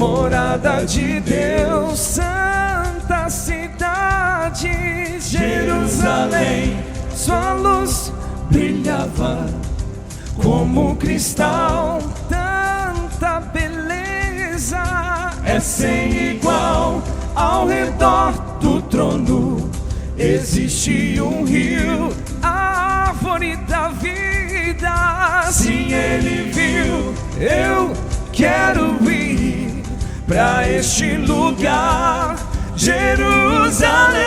morada de Deus, santa cidade, Jerusalém. Sua luz brilhava como cristal, tanta beleza é sem igual. Ao redor do trono existe um rio, a árvore da vida. Sim, ele viu. Eu quero ir pra este lugar, Jerusalém.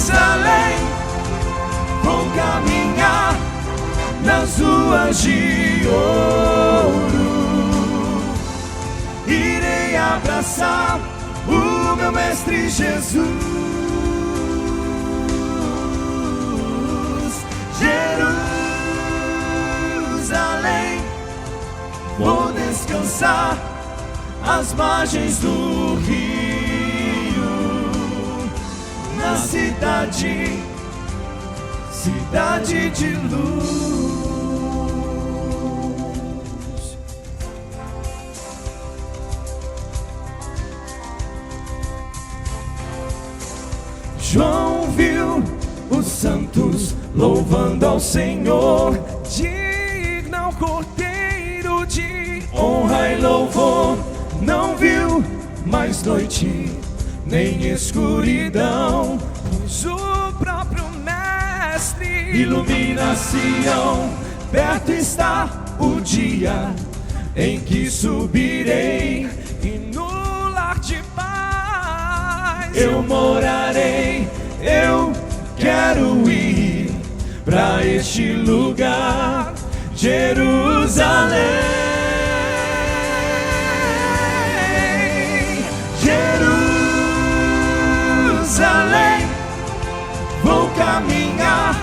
Jerusalém, vou caminhar nas ruas de ouro. Irei abraçar o meu mestre Jesus. Jerusalém, vou descansar às margens do rio, na cidade, cidade de luz. João viu os santos louvando ao Senhor, digno ao Cordeiro de honra e louvor. Não viu mais noite nem escuridão, pois o próprio Mestre ilumina Sião. Perto está o dia em que subirei, e no lar de paz eu morarei. Eu quero ir pra este lugar, Jerusalém. Jerusalém, vou caminhar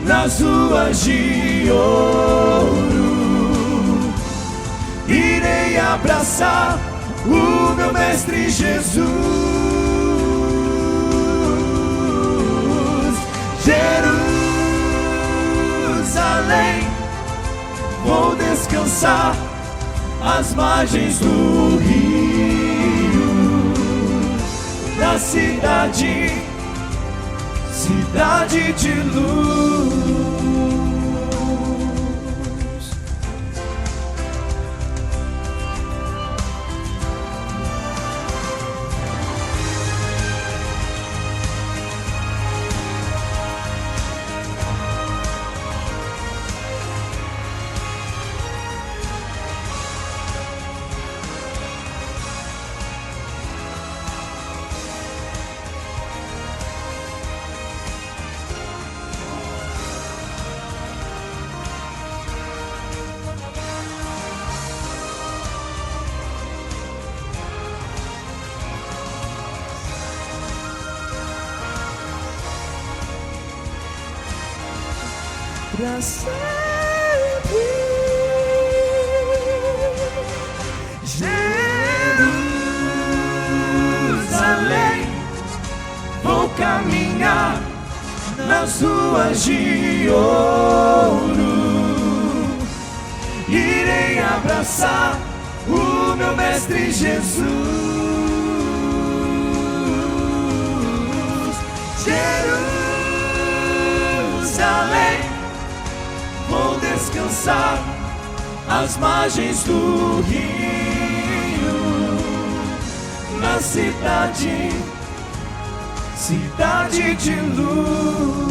nas ruas de ouro. Irei abraçar o meu mestre Jesus. Jerusalém, vou descansar às margens do rio, na cidade, cidade de luz. Pra sempre, Jerusalém, vou caminhar nas ruas de ouro. Irei abraçar o meu mestre Jesus. Jerusalém, vou descansar às margens do rio, na cidade, cidade de luz.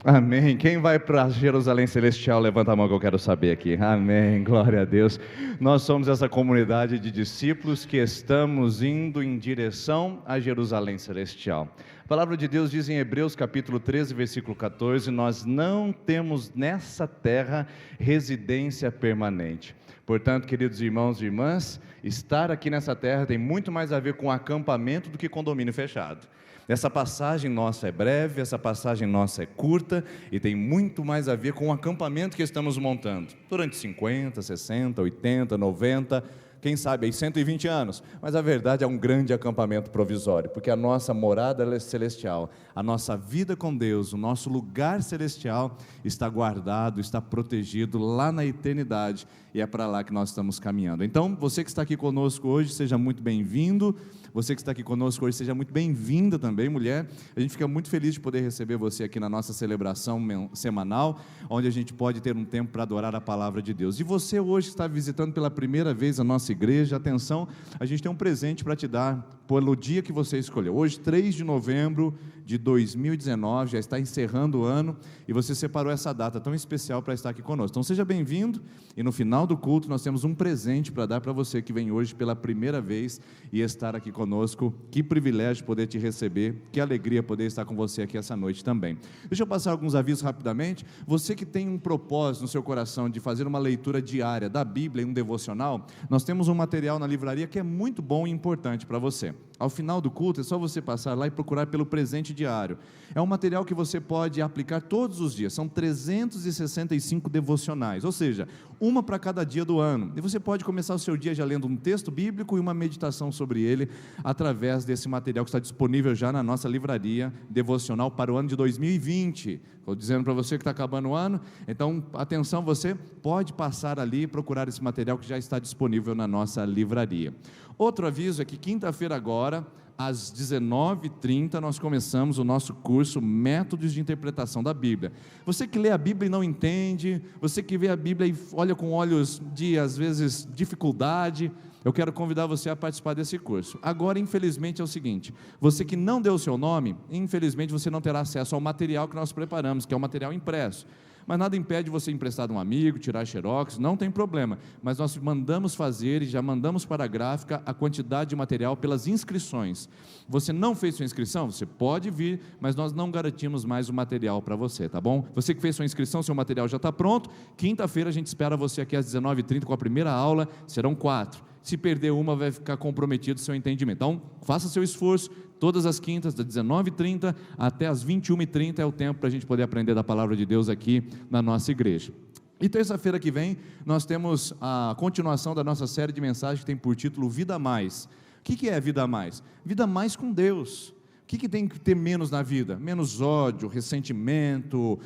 Amém. Quem vai para Jerusalém Celestial, levanta a mão que eu quero saber aqui. Amém, glória a Deus. Nós somos essa comunidade de discípulos que estamos indo em direção a Jerusalém Celestial. A palavra de Deus diz em Hebreus capítulo 13, versículo 14, nós não temos nessa terra residência permanente. Portanto, queridos irmãos e irmãs, estar aqui nessa terra tem muito mais a ver com acampamento do que condomínio fechado. Essa passagem nossa é breve, essa passagem nossa é curta e tem muito mais a ver com o acampamento que estamos montando durante 50, 60, 80, 90, quem sabe aí 120 anos, mas a verdade é um grande acampamento provisório, porque a nossa morada é celestial, a nossa vida com Deus, o nosso lugar celestial está guardado, está protegido lá na eternidade, e é para lá que nós estamos caminhando. Então, você que está aqui conosco hoje, seja muito bem-vindo. Você que está aqui conosco hoje, seja muito bem-vinda também, mulher. A gente fica muito feliz de poder receber você aqui na nossa celebração semanal, onde a gente pode ter um tempo para adorar a palavra de Deus. E você hoje que está visitando pela primeira vez a nossa igreja, atenção, a gente tem um presente para te dar pelo dia que você escolheu. Hoje, 3 de novembro de 2019, já está encerrando o ano, e você separou essa data tão especial para estar aqui conosco. Então seja bem-vindo, e no final do culto nós temos um presente para dar para você que vem hoje pela primeira vez e estar aqui conosco. Que privilégio poder te receber, que alegria poder estar com você aqui essa noite também. Deixa eu passar alguns avisos rapidamente. Você que tem um propósito no seu coração de fazer uma leitura diária da Bíblia e um devocional, nós temos um material na livraria que é muito bom e importante para você. Ao final do culto é só você passar lá e procurar pelo presente diário. É um material que você pode aplicar todos os dias, são 365 devocionais, ou seja, uma para cada dia do ano, e você pode começar o seu dia já lendo um texto bíblico e uma meditação sobre ele, através desse material que está disponível já na nossa livraria devocional para o ano de 2020, estou dizendo para você que está acabando o ano, então atenção, você pode passar ali e procurar esse material que já está disponível na nossa livraria. Outro aviso é que quinta-feira agora, às 19h30, nós começamos o nosso curso Métodos de Interpretação da Bíblia. Você que lê a Bíblia e não entende, você que vê a Bíblia e olha com olhos de, às vezes, dificuldade, eu quero convidar você a participar desse curso. Agora, infelizmente, é o seguinte, você que não deu o seu nome, infelizmente você não terá acesso ao material que nós preparamos, que é o material impresso. Mas nada impede você emprestar de um amigo, tirar xerox, não tem problema, mas nós mandamos fazer e já mandamos para a gráfica a quantidade de material pelas inscrições. Você não fez sua inscrição? Você pode vir, mas nós não garantimos mais o material para você, tá bom? Você que fez sua inscrição, seu material já está pronto, quinta-feira a gente espera você aqui às 19h30 com a primeira aula, serão 4. Se perder uma, vai ficar comprometido o seu entendimento. Então, faça seu esforço, todas as quintas, das 19h30 até as 21h30 é o tempo para a gente poder aprender da palavra de Deus aqui na nossa igreja. E terça-feira que vem, nós temos a continuação da nossa série de mensagens que tem por título Vida a Mais. O que é Vida a Mais? Vida a mais com Deus. O que tem que ter menos na vida? Menos ódio, ressentimento,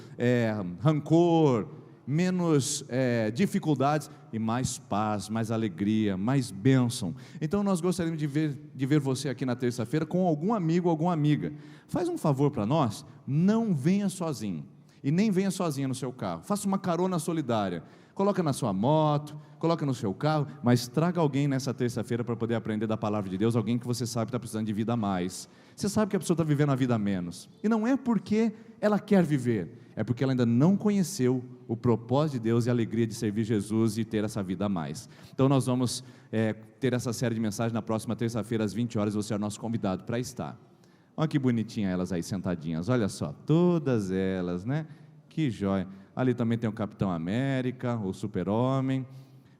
rancor, menos dificuldades e mais paz, mais alegria, mais bênção. Então nós gostaríamos de ver você aqui na terça-feira com algum amigo ou alguma amiga. Faz um favor para nós, não venha sozinho e nem venha sozinha no seu carro, faça uma carona solidária, coloca na sua moto, coloca no seu carro, mas traga alguém nessa terça-feira para poder aprender da palavra de Deus, alguém que você sabe que está precisando de vida a mais. Você sabe que a pessoa está vivendo a vida a menos, e não é porque ela quer viver, é porque ela ainda não conheceu o propósito de Deus e a alegria de servir Jesus e ter essa vida a mais. Então nós vamos ter essa série de mensagens na próxima terça-feira às 20 horas, você é o nosso convidado para estar. Olha que bonitinha elas aí sentadinhas, olha só, todas elas, né? Que joia. Ali também tem o Capitão América, o Super-Homem.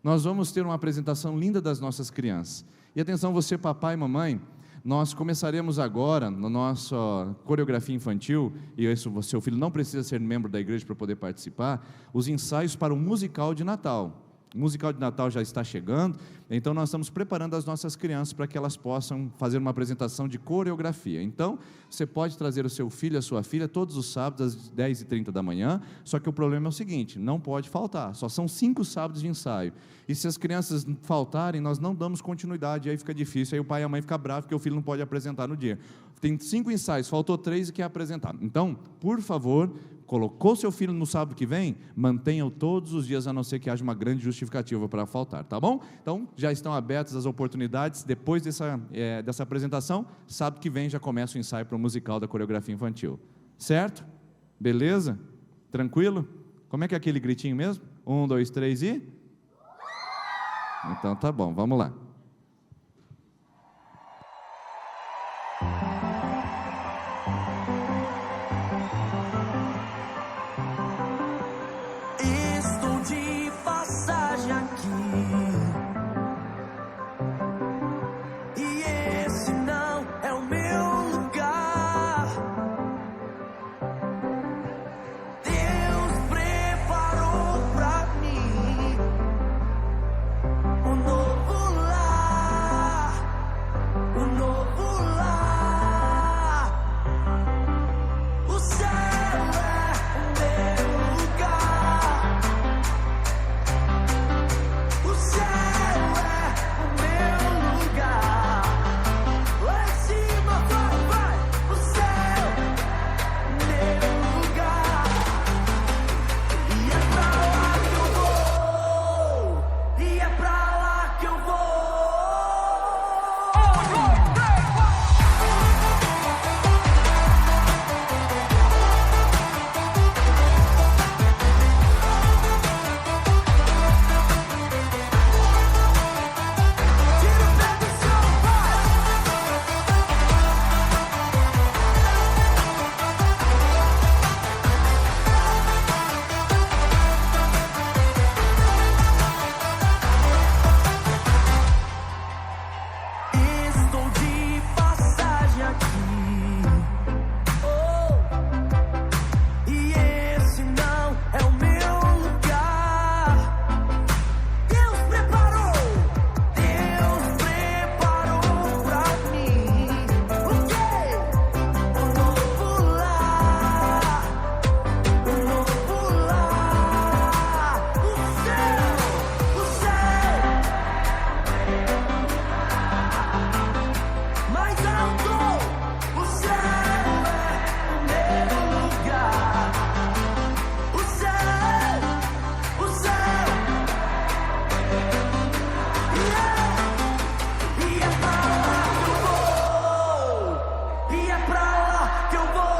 Nós vamos ter uma apresentação linda das nossas crianças. E atenção, você papai e mamãe, nós começaremos agora, na nossa coreografia infantil, e isso, seu filho não precisa ser membro da igreja para poder participar, os ensaios para o musical de Natal. O musical de Natal já está chegando, então nós estamos preparando as nossas crianças para que elas possam fazer uma apresentação de coreografia. Então, você pode trazer o seu filho, a sua filha, todos os sábados às 10h30 da manhã, só que o problema é o seguinte, não pode faltar, só são 5 sábados de ensaio, e se as crianças faltarem, nós não damos continuidade, aí fica difícil, aí o pai e a mãe ficam bravos porque o filho não pode apresentar no dia. Tem 5 ensaios, faltou 3 e quer apresentar. Então, por favor, colocou seu filho no sábado que vem, mantenha-o todos os dias, a não ser que haja uma grande justificativa para faltar, tá bom? Então, já estão abertas as oportunidades, depois dessa apresentação, sábado que vem já começa o ensaio para o musical da coreografia infantil, certo? Beleza? Tranquilo? Como é que é aquele gritinho mesmo? 1, 2, 3 e... Então tá bom, vamos lá. Estou de passagem aqui, e esse não é o meu lugar. Deus preparou pra mim um novo lar, um novo lar. O céu é o meu lugar. O céu é o meu lugar. Lá em cima, vai, vai. O céu é meu lugar. E é pra lá que eu vou. E é pra lá que eu vou. Tira o pé do chão, vai. Estou de passagem aqui, oh, e esse não é o meu lugar. Deus preparou pra mim o quê? Um novo lar, um novo lar. O céu mais alto. O céu é o meu lugar. O céu, e é pra lá que eu vou. E é pra lá que eu vou.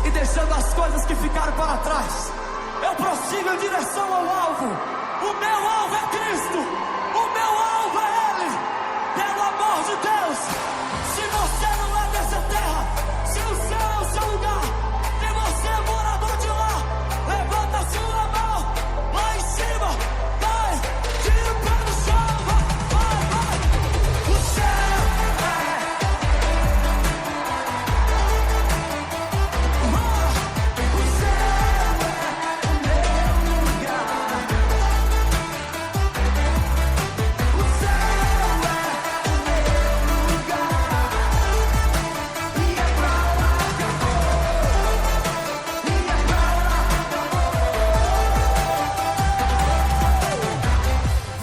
E deixando as coisas que ficaram para trás, eu prossigo em direção ao alvo. O meu alvo é Cristo. O meu alvo é Ele. Pelo amor de Deus, se você não é dessa terra, se o céu é o seu lugar, e você é morador de lá, levanta a sua mão lá em cima. Vai, tira o pé do chão. Vai, vai, vai. O céu é... O céu é o meu lugar. O céu é o meu lugar. E é pra lá que eu vou. E é pra lá que eu vou.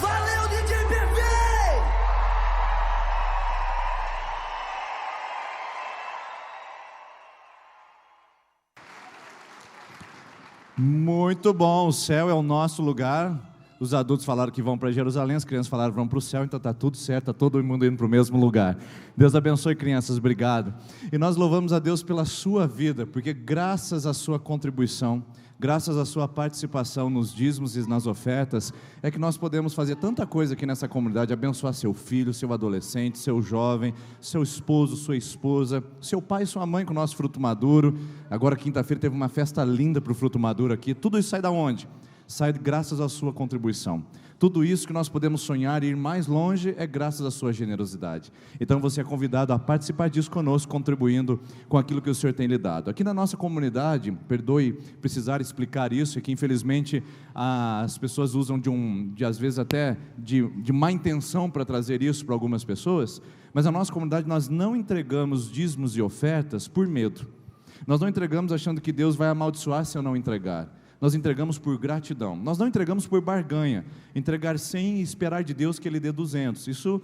Valeu, DJ PV! Muito bom, o céu é o nosso lugar. Os adultos falaram que vão para Jerusalém, as crianças falaram que vão para o céu, então está tudo certo, está todo mundo indo para o mesmo lugar. Deus abençoe, crianças, obrigado. E nós louvamos a Deus pela sua vida, porque graças à sua contribuição, graças à sua participação nos dízimos e nas ofertas, é que nós podemos fazer tanta coisa aqui nessa comunidade, abençoar seu filho, seu adolescente, seu jovem, seu esposo, sua esposa, seu pai e sua mãe com o nosso fruto maduro. Agora quinta-feira teve uma festa linda para o fruto maduro aqui. Tudo isso sai da onde? Sai graças à sua contribuição. Tudo isso que nós podemos sonhar e ir mais longe é graças à sua generosidade. Então você é convidado a participar disso conosco, contribuindo com aquilo que o Senhor tem lhe dado. Aqui na nossa comunidade, perdoe precisar explicar isso, é que infelizmente as pessoas usam às vezes até de má intenção para trazer isso para algumas pessoas, mas na nossa comunidade nós não entregamos dízimos e ofertas por medo. Nós não entregamos achando que Deus vai amaldiçoar se eu não entregar. Nós entregamos por gratidão. Nós não entregamos por barganha. Entregar 100 e esperar de Deus que Ele dê 200. Isso,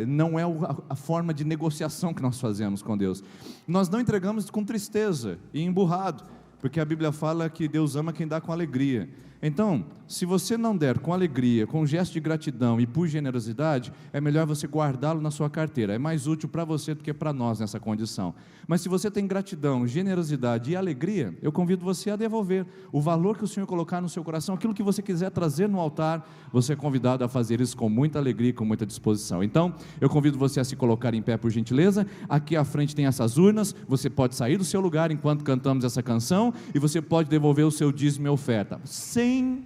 não é a forma de negociação que nós fazemos com Deus. Nós não entregamos com tristeza e emburrado, porque a Bíblia fala que Deus ama quem dá com alegria. Então, se você não der com alegria, com um gesto de gratidão e por generosidade, é melhor você guardá-lo na sua carteira. É mais útil para você do que para nós nessa condição. Mas se você tem gratidão, generosidade e alegria, eu convido você a devolver o valor que o Senhor colocar no seu coração, aquilo que você quiser trazer no altar, você é convidado a fazer isso com muita alegria e com muita disposição. Então, eu convido você a se colocar em pé por gentileza. Aqui à frente tem essas urnas, você pode sair do seu lugar enquanto cantamos essa canção, e você pode devolver o seu dízimo e oferta, sem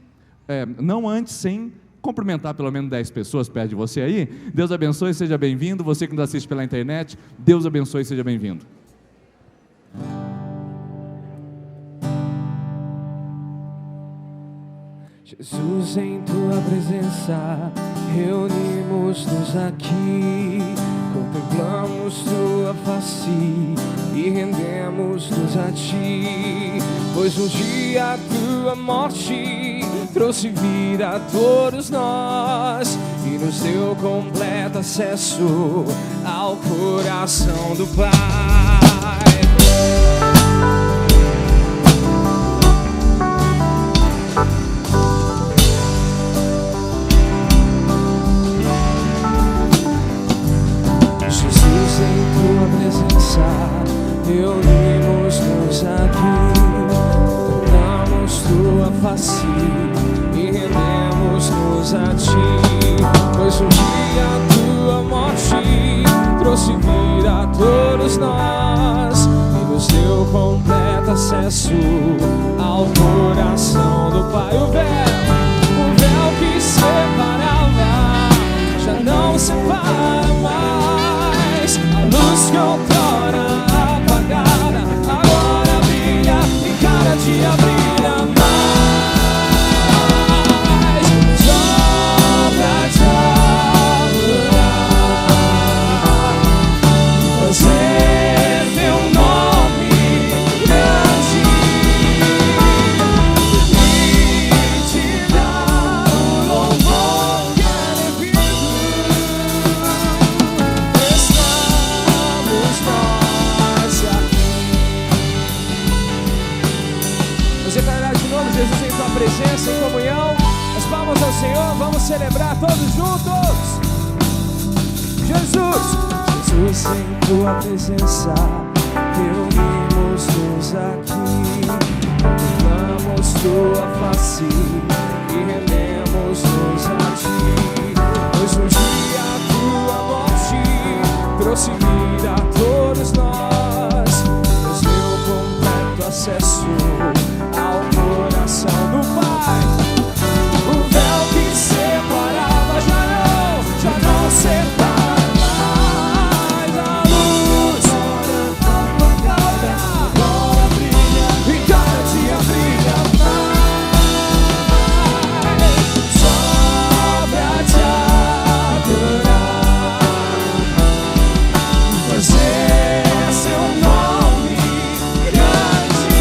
cumprimentar pelo menos 10 pessoas perto de você aí. Deus abençoe, seja bem-vindo. Você que nos assiste pela internet, Deus abençoe, seja bem-vindo. Jesus, em tua presença reunimos-nos aqui, contemplamos tua face e rendemos-nos a ti, pois um dia a tua morte trouxe vida a todos nós e nos deu completo acesso ao coração do Pai. Jesus, em tua presença reunimos-nos aqui, contemplamos tua face e rendemos-nos a ti, pois um dia a tua morte trouxe vida a todos nós e nos deu completo acesso ao coração do Pai. O véu que separava já não separa mais, a luz que outrora apagada agora brilha e cada dia brilha mais, só pra te adorar, fazer teu nome grande e te dar o louvor que é devido. Estamos nós aqui. Você cantará de novo, Jesus, em tua presença, em comunhão. As palmas ao Senhor, vamos celebrar todos juntos. Jesus, em tua presença reunimos-nos aqui, contemplamos tua face e rendemos-nos a ti, pois um dia a tua morte trouxe vida a todos nós, nos deu completo acesso ao coração do Pai. O véu que separava já não separa mais, a luz agora brilha e cada dia brilha mais, só pra te adorar, fazer seu nome grande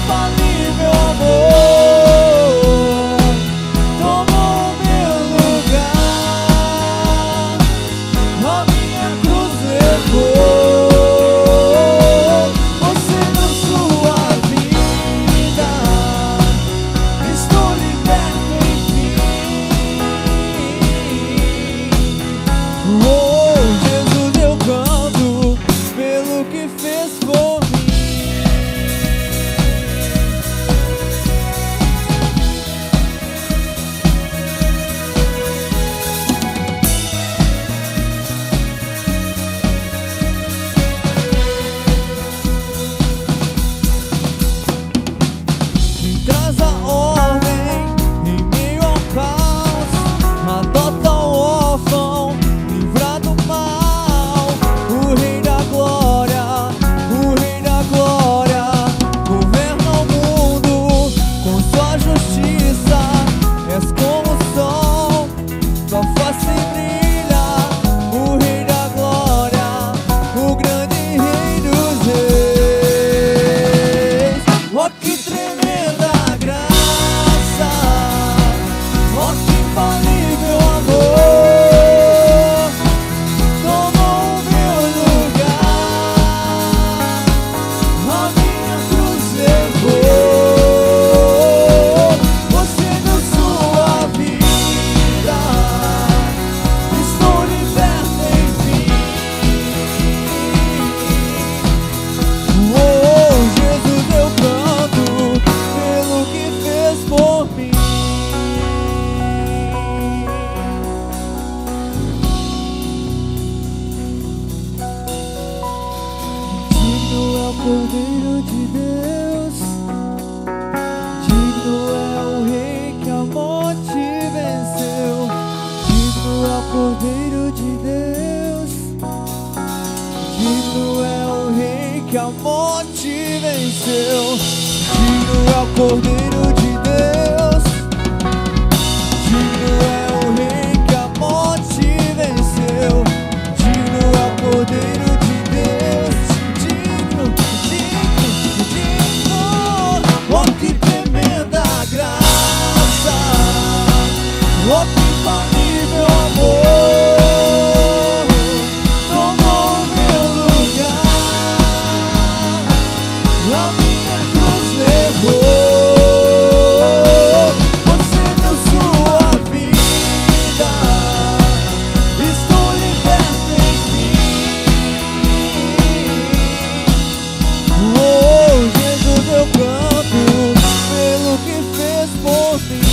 infalível amor tomou o meu lugar, a minha cruz levou. Você deu sua vida, estou liberto enfim. Oh, Jesus, eu canto pelo que fez por mim. Quem traz a ordem em meio ao caos, adota o órfão, livra do mal. O Rei da Glória, governa o mundo com sua justiça. És como o sol, tua face brilha. O Rei da Glória, o grande Rei dos Reis. Oh, que tremenda graça, oh, que infalível amor tomou o meu lugar, a minha cruz levou. Você deu sua vida, estou liberto enfim. Oh, Jesus, eu canto pelo que fez por mim. Digno é o Cordeiro de Deus, digno é o Rei que a morte venceu. Digno é o Cordeiro de Deus, digno é o Rei que a morte venceu. Digno é o Cordeiro de Deus, digno é o Rei que a morte venceu. Digno é o Cordeiro de Deus, digno. Oh, que tremenda graça, oh, que infalível amor tomou o meu lugar, a minha cruz levou. Você deu sua vida, estou liberto enfim. Oh, Jesus, eu canto pelo que fez por mim.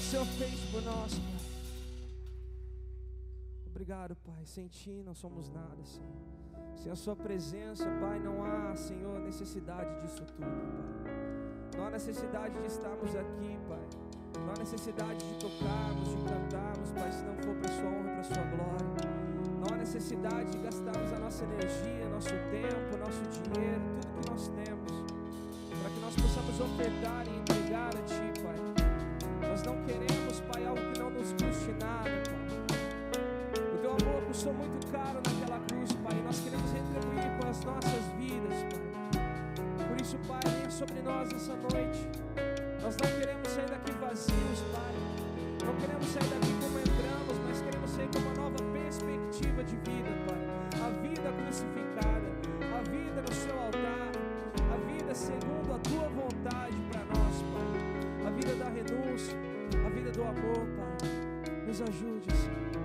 Senhor fez por nós, Pai. Obrigado, Pai. Sem Ti não somos nada, Senhor. Sem a Sua presença, Pai, não há, Senhor, necessidade disso tudo, Pai. Não há necessidade de estarmos aqui, Pai. Não há necessidade de tocarmos, de cantarmos, Pai, se não for para a Sua honra e para a Sua glória. Não há necessidade de gastarmos a nossa energia, nosso tempo, nosso dinheiro, tudo nós temos, para que nós possamos ofertar e entregar a Ti, Pai. Nós não queremos, Pai, algo que não nos custe nada, Pai. O Teu amor custou muito caro naquela cruz, Pai, e nós queremos retribuir com as nossas vidas, Pai. Por isso, Pai, venha sobre nós essa noite. Nós não queremos sair daqui vazios, Pai. Não queremos sair daqui como entramos, mas queremos sair com uma nova perspectiva de vida, Pai. A vida crucificada, a vida no Seu altar, a vida segundo a Tua vontade para nós, Pai. A vida da renúncia, a vida do amor, Pai. Nos ajude, Senhor.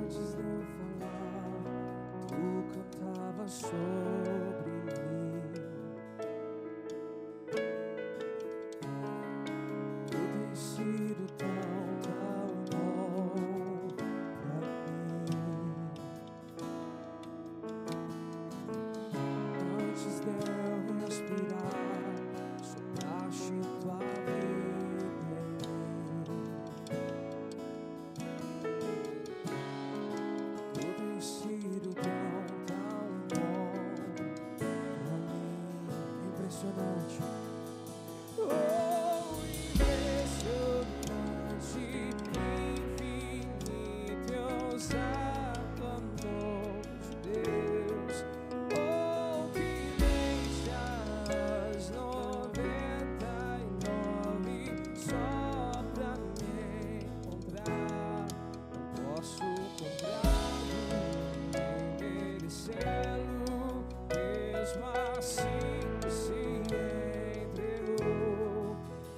Antes de eu falar, Tu cantavas sobre mim. Tu tens sido tão bom pra mim. Antes de eu respirar, sopraste Tua vida em mim. Tu tens sido tão bom pra mim. Impressionante. Oh, impressionante, infinito e ousado amor de Deus. Oh, que deixas 99 só pra me encontrar. Não posso comprá-lo, nem merecê-lo, mesmo assim se entregou.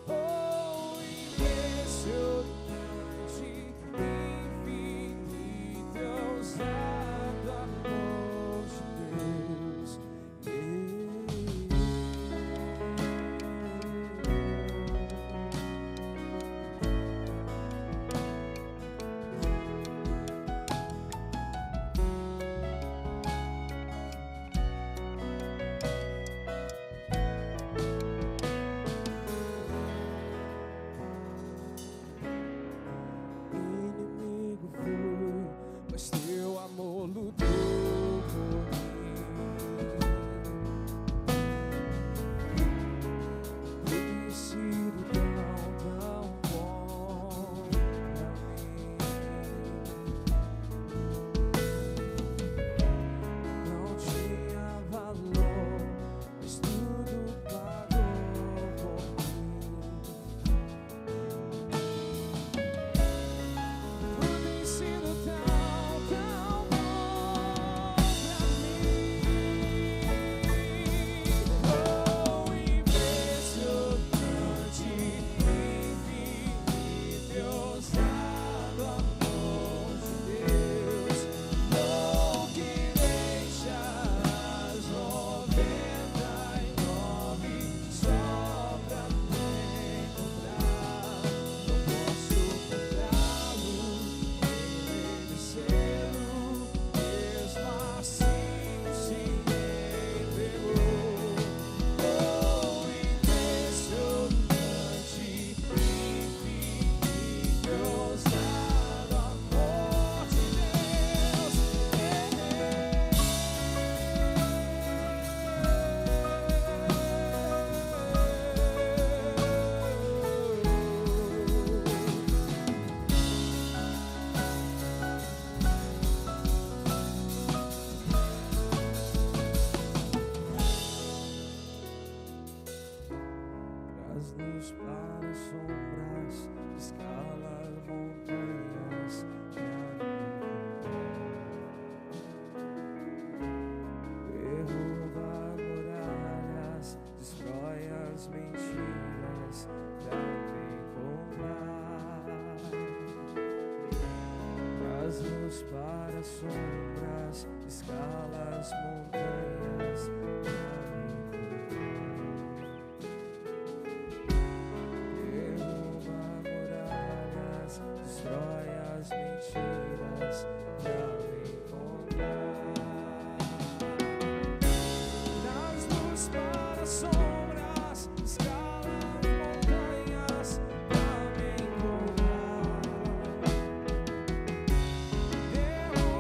Oh, impressionante, infinito e ousado amor de Deus. Inimigo fui, mas Teu amor lutou por mim. Tu tens sido tão bom pra mim. Não tinha valor, mas tudo pagou por mim. Tu tens sido tão bom pra mim. Oh, impressionante, infinito e ousado amor de Deus. Oh, que deixas 99 só pra me encontrar. Não posso comprá-lo, nem merecê-lo, mesmo assim se entregou. Oh, impressionante, infinito e ousado amor de Deus. Traz luz para sombras, escala montanhas derruba muralhas, destrói as mentiras pra me encontrar. Traz luz para sombras, escala as montanhas pra me derruba muralhas, destrói as mentiras pra me encontrar. Traz luz para sombras, escala montanhas pra me encontrar. Derruba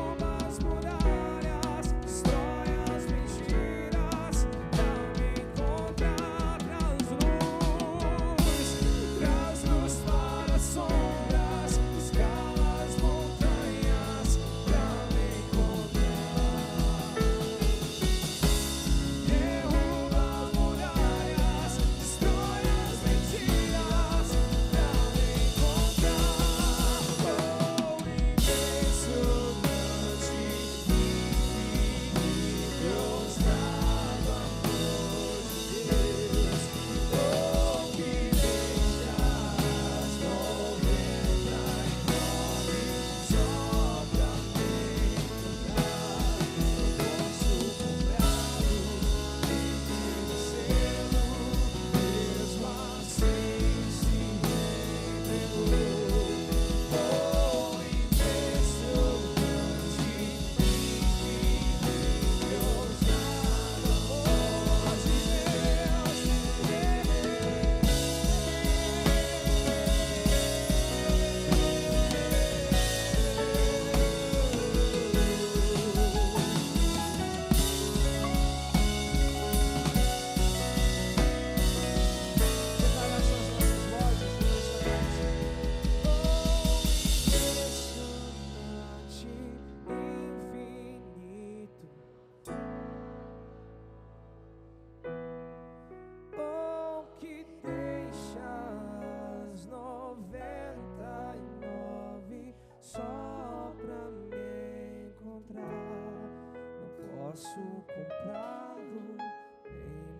posso comprá-lo,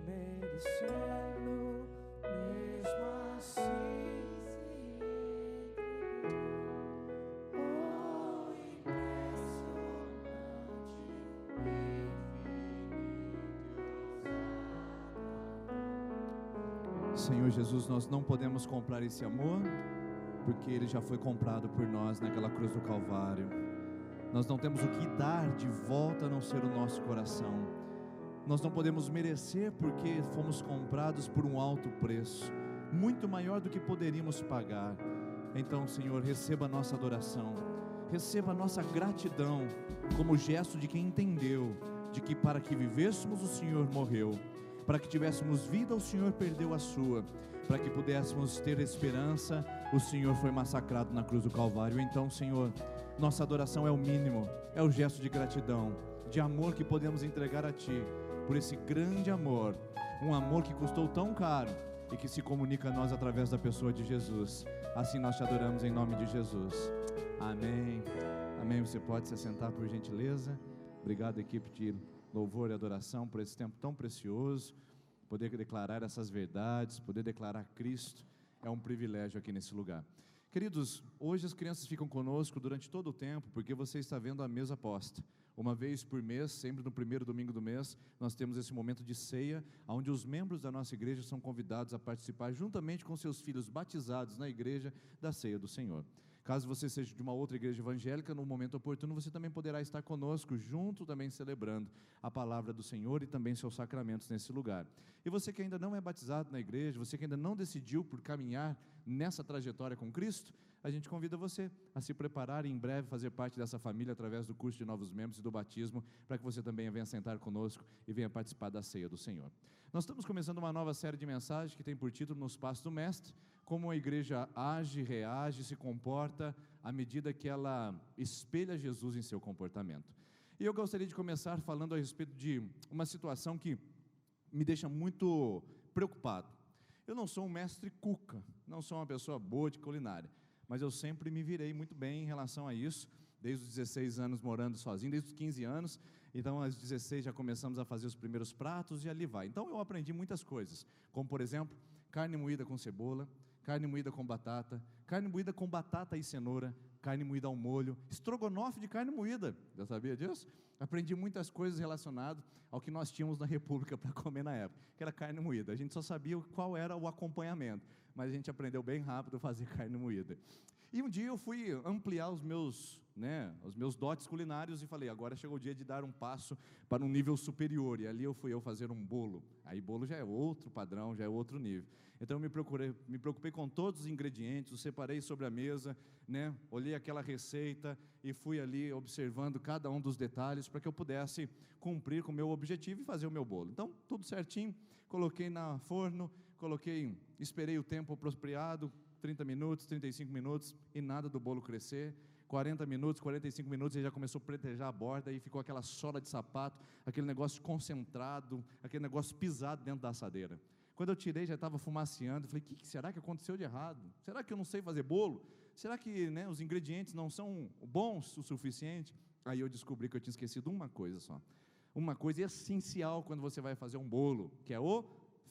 nem merecê-lo, mesmo assim se entregou. Oh, impressionante, infinito. Senhor Jesus, nós não podemos comprar esse amor, porque ele já foi comprado por nós naquela cruz do Calvário. Nós não temos o que dar de volta a não ser o nosso coração. Nós não podemos merecer, porque fomos comprados por um alto preço, muito maior do que poderíamos pagar. Então, Senhor, receba a nossa adoração, receba a nossa gratidão, como gesto de quem entendeu, de que para que vivêssemos o Senhor morreu, para que tivéssemos vida o Senhor perdeu a sua, para que pudéssemos ter esperança o Senhor foi massacrado na cruz do Calvário. Então, Senhor, nossa adoração é o mínimo, é o gesto de gratidão, de amor que podemos entregar a Ti, por esse grande amor, um amor que custou tão caro e que se comunica a nós através da pessoa de Jesus. Assim nós Te adoramos em nome de Jesus. Amém. Amém. Você pode se assentar, por gentileza. Obrigado, equipe de louvor e adoração, por esse tempo tão precioso, poder declarar essas verdades, poder declarar Cristo, é um privilégio aqui nesse lugar. Queridos, hoje as crianças ficam conosco durante todo o tempo, porque você está vendo a mesa posta. Uma vez por mês, sempre no primeiro domingo do mês, nós temos esse momento de ceia, onde os membros da nossa igreja são convidados a participar, juntamente com seus filhos batizados na igreja, da ceia do Senhor. Caso você seja de uma outra igreja evangélica, no momento oportuno você também poderá estar conosco, junto também celebrando a palavra do Senhor e também seus sacramentos nesse lugar. E você que ainda não é batizado na igreja, você que ainda não decidiu por caminhar nessa trajetória com Cristo, a gente convida você a se preparar e em breve fazer parte dessa família através do curso de novos membros e do batismo, para que você também venha sentar conosco e venha participar da ceia do Senhor. Nós estamos começando uma nova série de mensagens que tem por título Nos Passos do Mestre, como a igreja age, reage, se comporta à medida que ela espelha Jesus em seu comportamento. E eu gostaria de começar falando a respeito de uma situação que me deixa muito preocupado. Eu não sou um mestre cuca, não sou uma pessoa boa de culinária, mas eu sempre me virei muito bem em relação a isso, desde os 16 anos morando sozinho, desde os 15 anos, então aos 16 já começamos a fazer os primeiros pratos e ali vai. Então eu aprendi muitas coisas, como por exemplo, carne moída com cebola, carne moída com batata e cenoura, carne moída ao molho, estrogonofe de carne moída, já sabia disso? Aprendi muitas coisas relacionadas ao que nós tínhamos na República para comer na época, que era carne moída. A gente só sabia qual era o acompanhamento, mas a gente aprendeu bem rápido a fazer carne moída. E um dia eu fui ampliar os meus dotes culinários e falei, agora chegou o dia de dar um passo para um nível superior, e ali fui eu fazer um bolo. Aí bolo já é outro padrão, já é outro nível. Então eu me preocupei com todos os ingredientes, os separei sobre a mesa, olhei aquela receita e fui ali observando cada um dos detalhes para que eu pudesse cumprir com o meu objetivo e fazer o meu bolo. Então tudo certinho, coloquei na forno, esperei o tempo apropriado, 30 minutos, 35 minutos, e nada do bolo crescer. 40 minutos, 45 minutos, ele já começou a pretejar a borda, e ficou aquela sola de sapato, aquele negócio concentrado, aquele negócio pisado dentro da assadeira. Quando eu tirei, já estava fumaceando. Falei, o que será que aconteceu de errado? Será que eu não sei fazer bolo? Será que os ingredientes não são bons o suficiente? Aí eu descobri que eu tinha esquecido uma coisa só, uma coisa essencial quando você vai fazer um bolo, que é o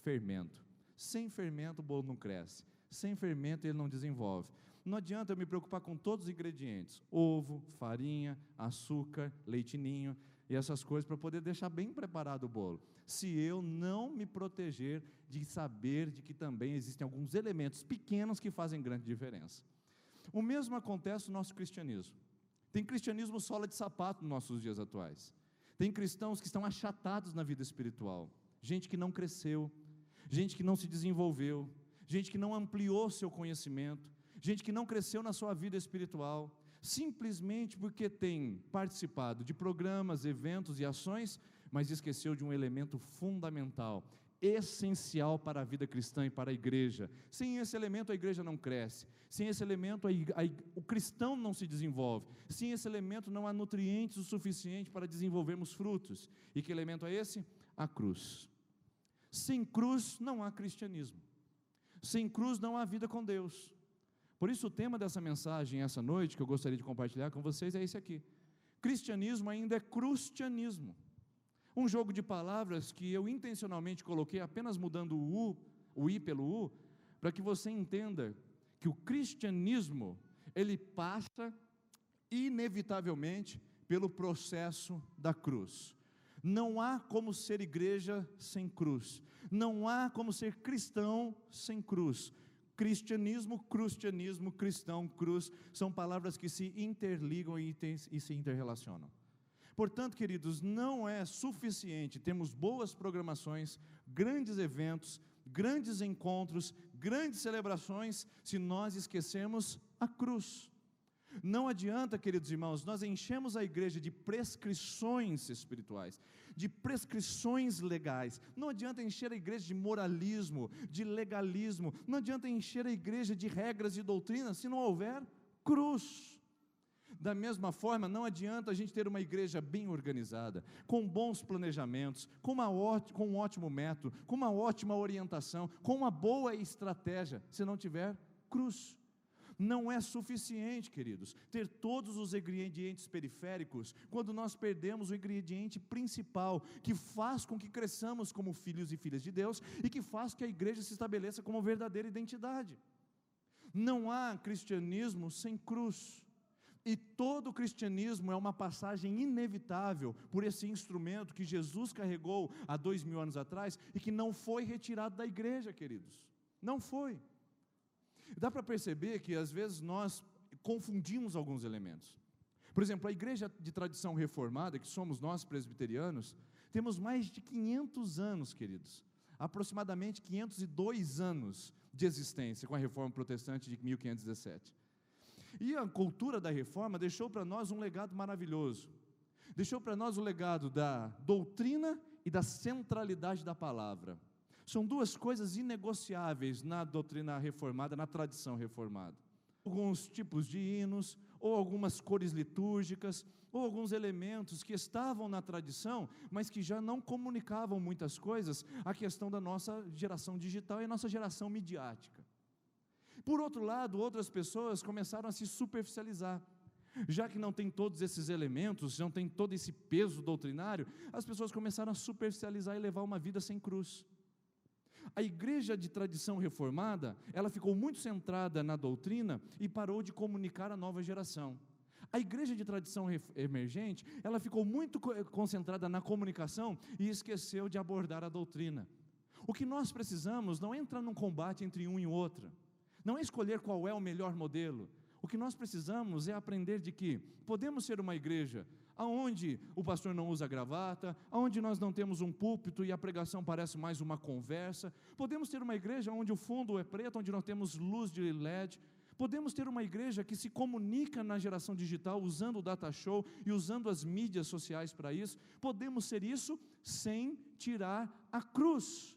fermento. Sem fermento o bolo não cresce, sem fermento ele não desenvolve. Não adianta eu me preocupar com todos os ingredientes, ovo, farinha, açúcar, leite ninho e essas coisas, para poder deixar bem preparado o bolo, se eu não me proteger de saber de que também existem alguns elementos pequenos que fazem grande diferença. O mesmo acontece no nosso cristianismo. Tem cristianismo sola de sapato nos nossos dias atuais. Tem cristãos que estão achatados na vida espiritual, gente que não cresceu, gente que não se desenvolveu, gente que não ampliou seu conhecimento, gente que não cresceu na sua vida espiritual, simplesmente porque tem participado de programas, eventos e ações, mas esqueceu de um elemento fundamental, essencial para a vida cristã e para a igreja. Sem esse elemento a igreja não cresce, sem esse elemento o cristão não se desenvolve, sem esse elemento não há nutrientes o suficiente para desenvolvermos frutos. E que elemento é esse? A cruz. Sem cruz não há cristianismo, sem cruz não há vida com Deus. Por isso o tema dessa mensagem essa noite, que eu gostaria de compartilhar com vocês, é esse aqui: cristianismo ainda é crustianismo. Um jogo de palavras que eu intencionalmente coloquei apenas mudando o I pelo U, para que você entenda que o cristianismo, ele passa inevitavelmente pelo processo da cruz. Não há como ser igreja sem cruz, não há como ser cristão sem cruz. Cristianismo, crustianismo, cristão, cruz, são palavras que se interligam e se interrelacionam. Portanto, queridos, não é suficiente termos boas programações, grandes eventos, grandes encontros, grandes celebrações, se nós esquecermos a cruz. Não adianta, queridos irmãos, nós enchemos a igreja de prescrições espirituais, de prescrições legais. Não adianta encher a igreja de moralismo, de legalismo. Não adianta encher a igreja de regras e doutrinas se não houver cruz. Da mesma forma, não adianta a gente ter uma igreja bem organizada, com bons planejamentos, com um ótimo método, com uma ótima orientação, com uma boa estratégia, se não tiver cruz. Não é suficiente, queridos, ter todos os ingredientes periféricos, quando nós perdemos o ingrediente principal, que faz com que cresçamos como filhos e filhas de Deus, e que faz que a igreja se estabeleça como verdadeira identidade. Não há cristianismo sem cruz, e todo cristianismo é uma passagem inevitável por esse instrumento que Jesus carregou há 2000 anos atrás, e que não foi retirado da igreja, queridos, não foi. Dá para perceber que às vezes nós confundimos alguns elementos. Por exemplo, a igreja de tradição reformada, que somos nós presbiterianos, temos mais de 500 anos, queridos, aproximadamente 502 anos de existência com a reforma protestante de 1517. E a cultura da reforma deixou para nós um legado maravilhoso, deixou para nós o legado da doutrina e da centralidade da palavra. São duas coisas inegociáveis na doutrina reformada, na tradição reformada. Alguns tipos de hinos, ou algumas cores litúrgicas, ou alguns elementos que estavam na tradição, mas que já não comunicavam muitas coisas, a questão da nossa geração digital e a nossa geração midiática. Por outro lado, outras pessoas começaram a se superficializar. Já que não tem todos esses elementos, não tem todo esse peso doutrinário, as pessoas começaram a superficializar e levar uma vida sem cruz. A igreja de tradição reformada, ela ficou muito centrada na doutrina e parou de comunicar à nova geração. A igreja de tradição emergente, ela ficou muito concentrada na comunicação e esqueceu de abordar a doutrina. O que nós precisamos não é entrar num combate entre um e outro, não é escolher qual é o melhor modelo. O que nós precisamos é aprender de que podemos ser uma igreja aonde o pastor não usa gravata, aonde nós não temos um púlpito e a pregação parece mais uma conversa. Podemos ter uma igreja onde o fundo é preto, onde nós temos luz de LED. Podemos ter uma igreja que se comunica na geração digital usando o data show e usando as mídias sociais para isso. Podemos ser isso sem tirar a cruz.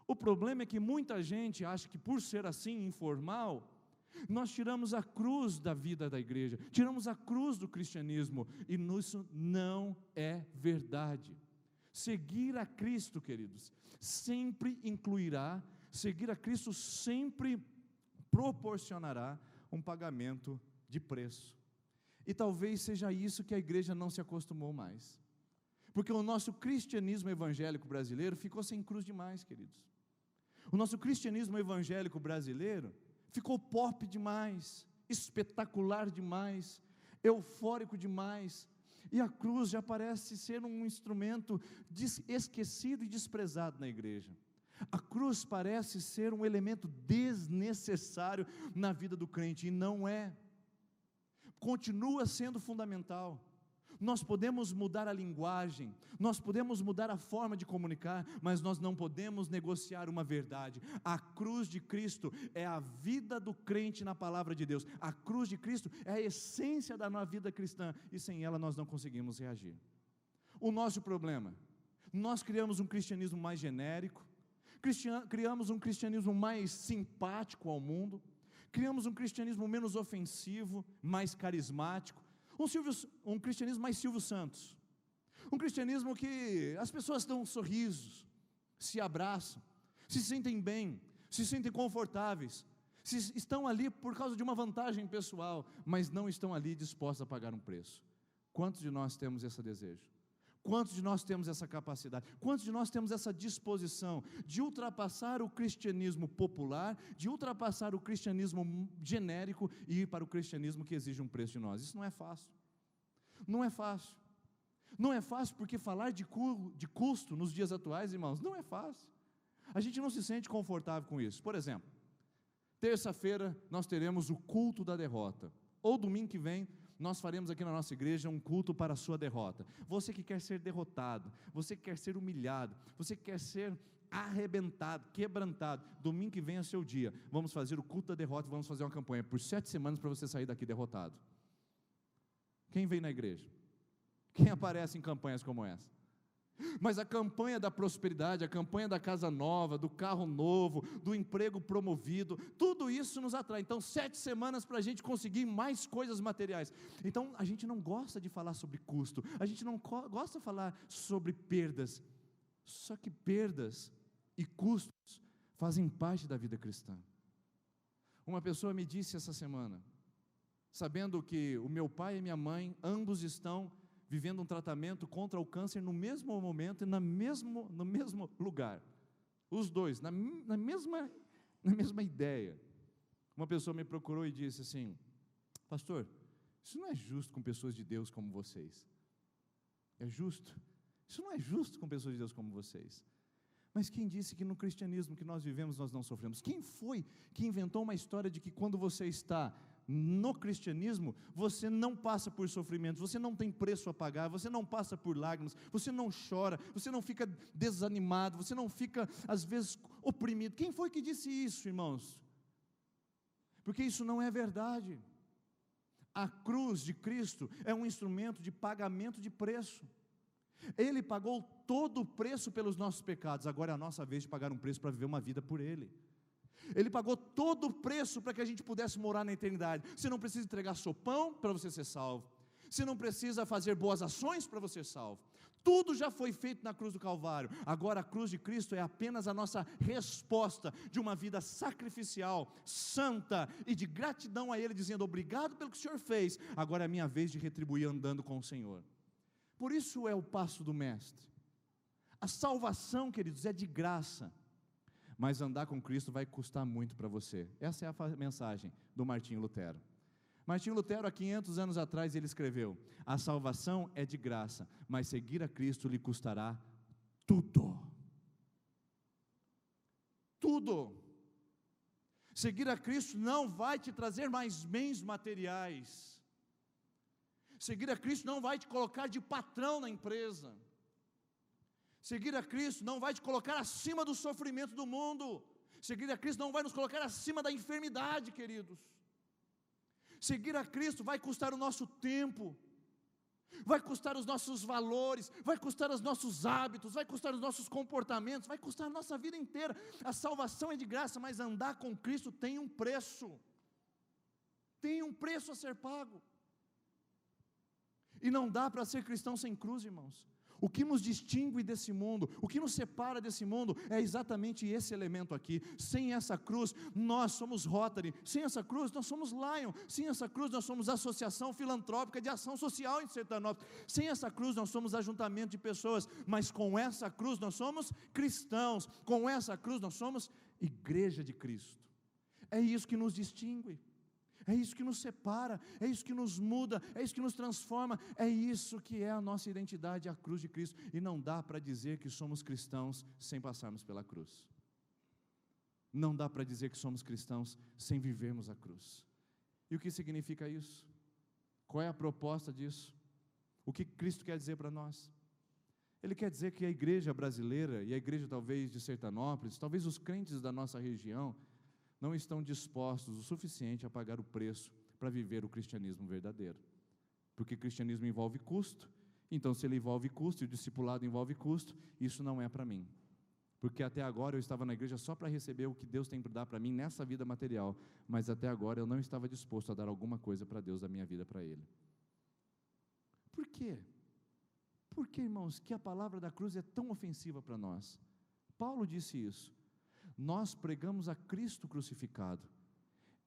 O problema é que muita gente acha que por ser assim informal, nós tiramos a cruz da vida da igreja, tiramos a cruz do cristianismo, e isso não é verdade. Seguir a Cristo, queridos, sempre incluirá, seguir a Cristo sempre proporcionará um pagamento de preço, e talvez seja isso que a igreja não se acostumou mais, porque o nosso cristianismo evangélico brasileiro ficou sem cruz demais, queridos. O nosso cristianismo evangélico brasileiro ficou pop demais, espetacular demais, eufórico demais, e a cruz já parece ser um instrumento esquecido e desprezado na igreja. A cruz parece ser um elemento desnecessário na vida do crente, e não é. Continua sendo fundamental. Nós podemos mudar a linguagem, nós podemos mudar a forma de comunicar, mas nós não podemos negociar uma verdade. A cruz de Cristo é a vida do crente na palavra de Deus. A cruz de Cristo é a essência da nossa vida cristã, e sem ela nós não conseguimos reagir. O nosso problema, nós criamos um cristianismo mais genérico, criamos um cristianismo mais simpático ao mundo, criamos um cristianismo menos ofensivo, mais carismático, um cristianismo mais Silvio Santos, um cristianismo que as pessoas dão sorrisos, se abraçam, se sentem bem, se sentem confortáveis, estão ali por causa de uma vantagem pessoal, mas não estão ali dispostos a pagar um preço. Quantos de nós temos esse desejo? Quantos de nós temos essa capacidade? Quantos de nós temos essa disposição de ultrapassar o cristianismo popular, de ultrapassar o cristianismo genérico e ir para o cristianismo que exige um preço de nós? Isso não é fácil. Não é fácil. Não é fácil porque falar de custo nos dias atuais, irmãos, não é fácil. A gente não se sente confortável com isso. Por exemplo, terça-feira nós teremos o culto da derrota. Ou domingo que vem, nós faremos aqui na nossa igreja um culto para a sua derrota. Você que quer ser derrotado, você que quer ser humilhado, você que quer ser arrebentado, quebrantado, domingo que vem é seu dia. Vamos fazer o culto da derrota, vamos fazer uma campanha por 7 semanas para você sair daqui derrotado. Quem vem na igreja? Quem aparece em campanhas como essa? Mas a campanha da prosperidade, a campanha da casa nova, do carro novo, do emprego promovido, tudo isso nos atrai. Então 7 semanas para a gente conseguir mais coisas materiais. Então a gente não gosta de falar sobre custo, a gente não gosta de falar sobre perdas. Só que perdas e custos fazem parte da vida cristã. Uma pessoa me disse essa semana, sabendo que o meu pai e minha mãe, ambos estão vivendo um tratamento contra o câncer no mesmo momento e no mesmo lugar, os dois, na mesma ideia. Uma pessoa me procurou e disse assim: pastor, isso não é justo com pessoas de Deus como vocês. É justo? Isso não é justo com pessoas de Deus como vocês. Mas quem disse que no cristianismo que nós vivemos nós não sofremos? Quem foi que inventou uma história de que quando você está no cristianismo, você não passa por sofrimentos, você não tem preço a pagar, você não passa por lágrimas, você não chora, você não fica desanimado, você não fica às vezes oprimido? Quem foi que disse isso, irmãos? Porque isso não é verdade. A cruz de Cristo é um instrumento de pagamento de preço. Ele pagou todo o preço pelos nossos pecados, agora é a nossa vez de pagar um preço para viver uma vida por Ele. Ele pagou todo o preço para que a gente pudesse morar na eternidade. Você não precisa entregar sopão para você ser salvo, você não precisa fazer boas ações para você ser salvo. Tudo já foi feito na cruz do Calvário. Agora a cruz de Cristo é apenas a nossa resposta de uma vida sacrificial, santa e de gratidão a Ele, dizendo: obrigado pelo que o Senhor fez, agora é a minha vez de retribuir andando com o Senhor. Por isso é o passo do mestre. A salvação, queridos, é de graça, mas andar com Cristo vai custar muito para você. Essa é a mensagem do Martinho Lutero. Martinho Lutero, há 500 anos atrás, ele escreveu: a salvação é de graça, mas seguir a Cristo lhe custará tudo. Tudo. Seguir a Cristo não vai te trazer mais bens materiais. Seguir a Cristo não vai te colocar de patrão na empresa. Seguir a Cristo não vai te colocar acima do sofrimento do mundo. Seguir a Cristo não vai nos colocar acima da enfermidade, queridos. Seguir a Cristo vai custar o nosso tempo, vai custar os nossos valores, vai custar os nossos hábitos, vai custar os nossos comportamentos, vai custar a nossa vida inteira. A salvação é de graça, mas andar com Cristo tem um preço. Tem um preço a ser pago. E não dá para ser cristão sem cruz, irmãos. O que nos distingue desse mundo, o que nos separa desse mundo, é exatamente esse elemento aqui. Sem essa cruz, nós somos Rotary. Sem essa cruz, nós somos Lion. Sem essa cruz, nós somos Associação Filantrópica de Ação Social em Sertanópolis. Sem essa cruz, nós somos ajuntamento de pessoas. Mas com essa cruz, nós somos cristãos. Com essa cruz, nós somos Igreja de Cristo. É isso que nos distingue. É isso que nos separa, é isso que nos muda, é isso que nos transforma, é isso que é a nossa identidade, a cruz de Cristo. E não dá para dizer que somos cristãos sem passarmos pela cruz. Não dá para dizer que somos cristãos sem vivermos a cruz. E o que significa isso? Qual é a proposta disso? O que Cristo quer dizer para nós? Ele quer dizer que a igreja brasileira, e a igreja talvez de Sertanópolis, talvez os crentes da nossa região, não estão dispostos o suficiente a pagar o preço para viver o cristianismo verdadeiro. Porque cristianismo envolve custo, então se ele envolve custo, e o discipulado envolve custo, isso não é para mim. Porque até agora eu estava na igreja só para receber o que Deus tem para dar para mim nessa vida material, mas até agora eu não estava disposto a dar alguma coisa para Deus da minha vida para Ele. Por quê? Por que, irmãos, que a palavra da cruz é tão ofensiva para nós? Paulo disse isso. Nós pregamos a Cristo crucificado.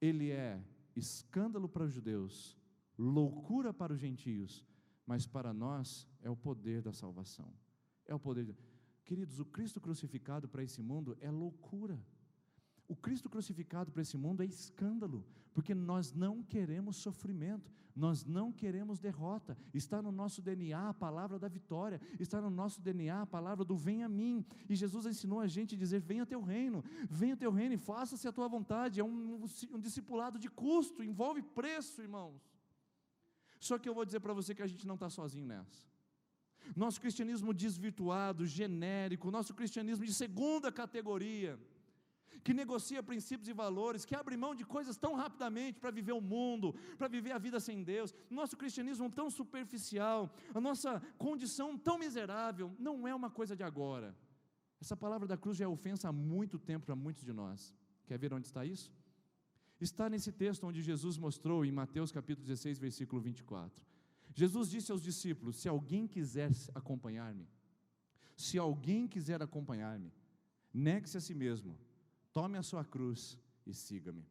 Ele é escândalo para os judeus, loucura para os gentios, mas para nós é o poder da salvação. É o poder. Queridos, o Cristo crucificado para esse mundo é loucura. O Cristo crucificado para esse mundo é escândalo, porque nós não queremos sofrimento, nós não queremos derrota. Está no nosso DNA a palavra da vitória, está no nosso DNA a palavra do vem a mim, e Jesus ensinou a gente a dizer: venha teu reino e faça-se a tua vontade. É um discipulado de custo, envolve preço, irmãos. Só que eu vou dizer para você que a gente não está sozinho nessa. Nosso cristianismo desvirtuado, genérico, nosso cristianismo de segunda categoria, que negocia princípios e valores, que abre mão de coisas tão rapidamente para viver o mundo, para viver a vida sem Deus, nosso cristianismo tão superficial, a nossa condição tão miserável, não é uma coisa de agora. Essa palavra da cruz já é ofensa há muito tempo para muitos de nós. Quer ver onde está isso? Está nesse texto onde Jesus mostrou em Mateus capítulo 16, versículo 24. Jesus disse aos discípulos: se alguém quiser acompanhar-me, negue-se a si mesmo, tome a sua cruz e siga-me.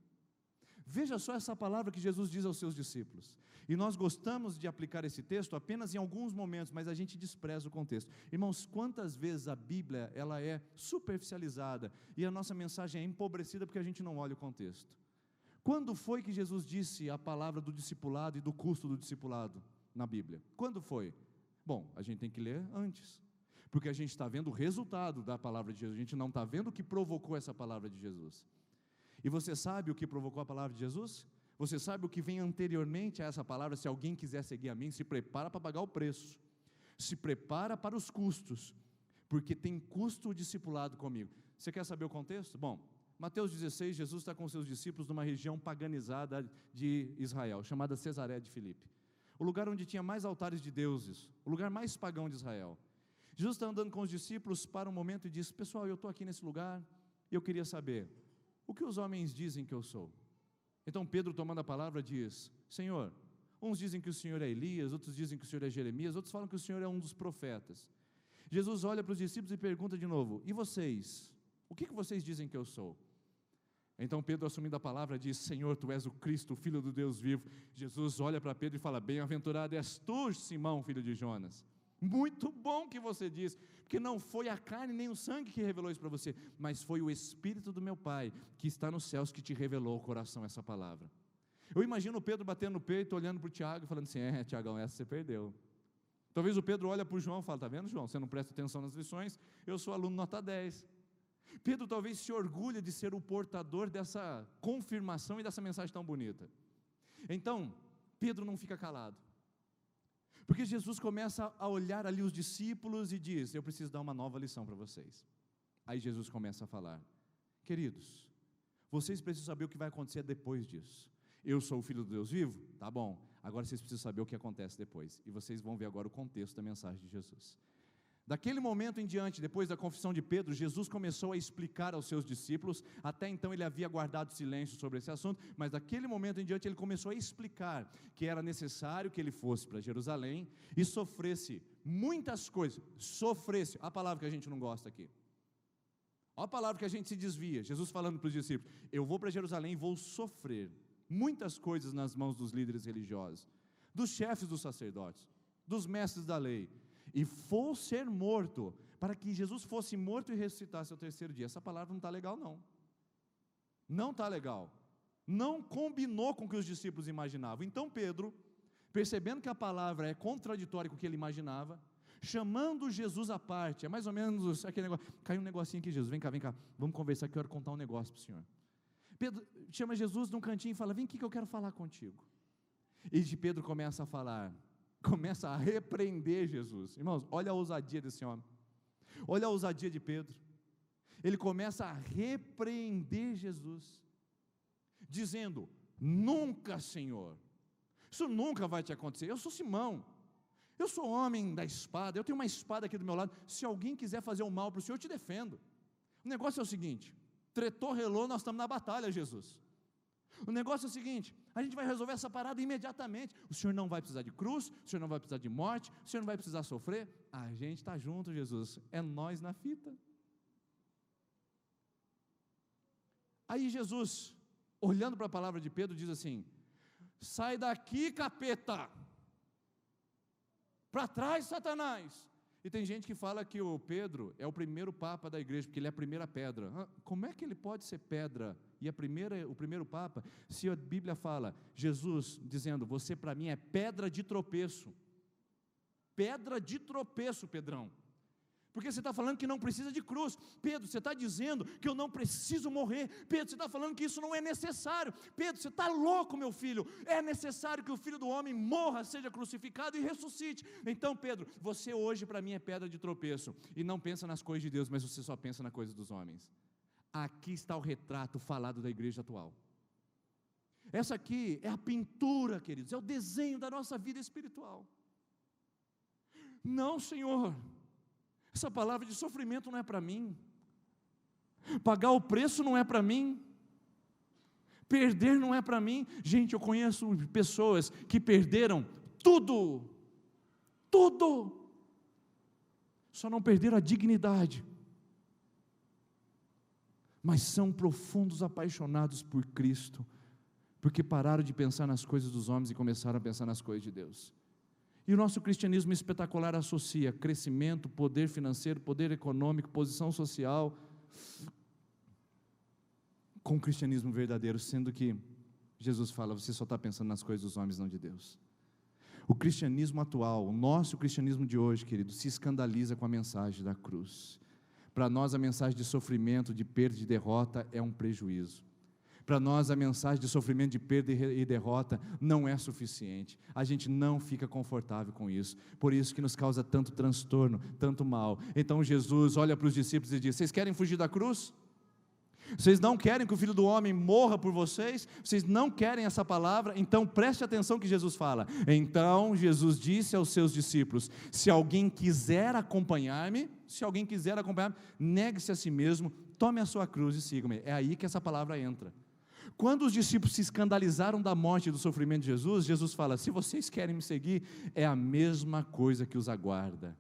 Veja só essa palavra que Jesus diz aos seus discípulos, e nós gostamos de aplicar esse texto apenas em alguns momentos, mas a gente despreza o contexto. Irmãos, quantas vezes a Bíblia ela é superficializada, e a nossa mensagem é empobrecida porque a gente não olha o contexto. Quando foi que Jesus disse a palavra do discipulado e do custo do discipulado na Bíblia? Quando foi? Bom, a gente tem que ler antes, porque a gente está vendo o resultado da palavra de Jesus, a gente não está vendo o que provocou essa palavra de Jesus. E você sabe o que provocou a palavra de Jesus? Você sabe o que vem anteriormente a essa palavra? Se alguém quiser seguir a mim, se prepara para pagar o preço, se prepara para os custos, porque tem custo o discipulado comigo. Você quer saber o contexto? Bom, Mateus 16, Jesus está com seus discípulos numa região paganizada de Israel, chamada Cesareia de Filipe, o lugar onde tinha mais altares de deuses, o lugar mais pagão de Israel. Jesus está andando com os discípulos, para um momento e diz: pessoal, eu estou aqui nesse lugar, e eu queria saber, o que os homens dizem que eu sou? Então Pedro, tomando a palavra, diz: Senhor, uns dizem que o Senhor é Elias, outros dizem que o Senhor é Jeremias, outros falam que o Senhor é um dos profetas. Jesus olha para os discípulos e pergunta de novo: e vocês? O que vocês dizem que eu sou? Então Pedro, assumindo a palavra, diz: Senhor, tu és o Cristo, o Filho do Deus vivo. Jesus olha para Pedro e fala: bem-aventurado és tu, Simão, filho de Jonas. Muito bom que você diz, porque não foi a carne nem o sangue que revelou isso para você, mas foi o Espírito do meu Pai, que está nos céus, que te revelou ao coração essa palavra. Eu imagino o Pedro batendo no peito, olhando para o Tiago e falando assim: Tiagão, essa você perdeu. Talvez o Pedro olhe para o João e fale: está vendo, João, você não presta atenção nas lições, eu sou aluno nota 10. Pedro talvez se orgulhe de ser o portador dessa confirmação e dessa mensagem tão bonita. Então, Pedro não fica calado, porque Jesus começa a olhar ali os discípulos e diz: eu preciso dar uma nova lição para vocês. Aí Jesus começa a falar: queridos, vocês precisam saber o que vai acontecer depois disso. Eu sou o Filho do Deus vivo? Tá bom, agora vocês precisam saber o que acontece depois, e vocês vão ver agora o contexto da mensagem de Jesus. Daquele momento em diante, depois da confissão de Pedro, Jesus começou a explicar aos seus discípulos. Até então ele havia guardado silêncio sobre esse assunto, mas daquele momento em diante ele começou a explicar que era necessário que ele fosse para Jerusalém e sofresse muitas coisas. Sofresse, a palavra que a gente não gosta aqui, a palavra que a gente se desvia. Jesus falando para os discípulos: eu vou para Jerusalém e vou sofrer muitas coisas nas mãos dos líderes religiosos, dos chefes dos sacerdotes, dos mestres da lei, e vou ser morto, para que Jesus fosse morto e ressuscitasse ao terceiro dia. Essa palavra não está legal, não está legal, não combinou com o que os discípulos imaginavam. Então Pedro, percebendo que a palavra é contraditória com o que ele imaginava, chamando Jesus à parte, é mais ou menos aquele negócio: caiu um negocinho aqui, Jesus, vem cá, vamos conversar, que eu quero contar um negócio para o senhor. Pedro chama Jesus num cantinho e fala: vem aqui que eu quero falar contigo. E Pedro começa a falar, começa a repreender Jesus. Irmãos, olha a ousadia desse homem, olha a ousadia de Pedro. Ele começa a repreender Jesus, dizendo: nunca, Senhor, isso nunca vai te acontecer. Eu sou Simão, eu sou homem da espada, eu tenho uma espada aqui do meu lado, se alguém quiser fazer o mal para o Senhor, eu te defendo. O negócio é o seguinte: tretou, relou, nós estamos na batalha, Jesus. O negócio é o seguinte: a gente vai resolver essa parada imediatamente. O Senhor não vai precisar de cruz, o Senhor não vai precisar de morte, o Senhor não vai precisar sofrer. A gente está junto, Jesus, é nós na fita. Aí Jesus, olhando para a palavra de Pedro, diz assim: sai daqui, capeta. Para trás, Satanás. E tem gente que fala que o Pedro é o primeiro papa da igreja, porque ele é a primeira pedra. Como é que ele pode ser pedra e o primeiro papa, se a Bíblia fala, Jesus dizendo, você para mim é pedra de tropeço. Pedra de tropeço, Pedrão. Porque você está falando que não precisa de cruz. Pedro, você está dizendo que eu não preciso morrer. Pedro, você está falando que isso não é necessário. Pedro, você está louco, meu filho. É necessário que o Filho do Homem morra, seja crucificado e ressuscite. Então, Pedro, você hoje para mim é pedra de tropeço. E não pensa nas coisas de Deus, mas você só pensa nas coisas dos homens. Aqui está o retrato falado da igreja atual. Essa aqui é a pintura, queridos, é o desenho da nossa vida espiritual. Não, Senhor, essa palavra de sofrimento não é para mim, pagar o preço não é para mim, perder não é para mim. Gente, eu conheço pessoas que perderam tudo, só não perderam a dignidade, mas são profundos apaixonados por Cristo, porque pararam de pensar nas coisas dos homens e começaram a pensar nas coisas de Deus. E o nosso cristianismo espetacular associa crescimento, poder financeiro, poder econômico, posição social, com o cristianismo verdadeiro, sendo que Jesus fala, você só está pensando nas coisas dos homens, não de Deus. O cristianismo atual, o nosso cristianismo de hoje, querido, se escandaliza com a mensagem da cruz. Para nós a mensagem de sofrimento, de perda e de derrota é um prejuízo. Para nós a mensagem de sofrimento, de perda e derrota não é suficiente. A gente não fica confortável com isso. Por isso que nos causa tanto transtorno, tanto mal. Então Jesus olha para os discípulos e diz, vocês querem fugir da cruz? Vocês não querem que o Filho do Homem morra por vocês? Vocês não querem essa palavra? Então preste atenção que Jesus fala. Então Jesus disse aos seus discípulos, se alguém quiser acompanhar-me, negue-se a si mesmo, tome a sua cruz e siga-me. É aí que essa palavra entra. Quando os discípulos se escandalizaram da morte e do sofrimento de Jesus, Jesus fala, se vocês querem me seguir, é a mesma coisa que os aguarda.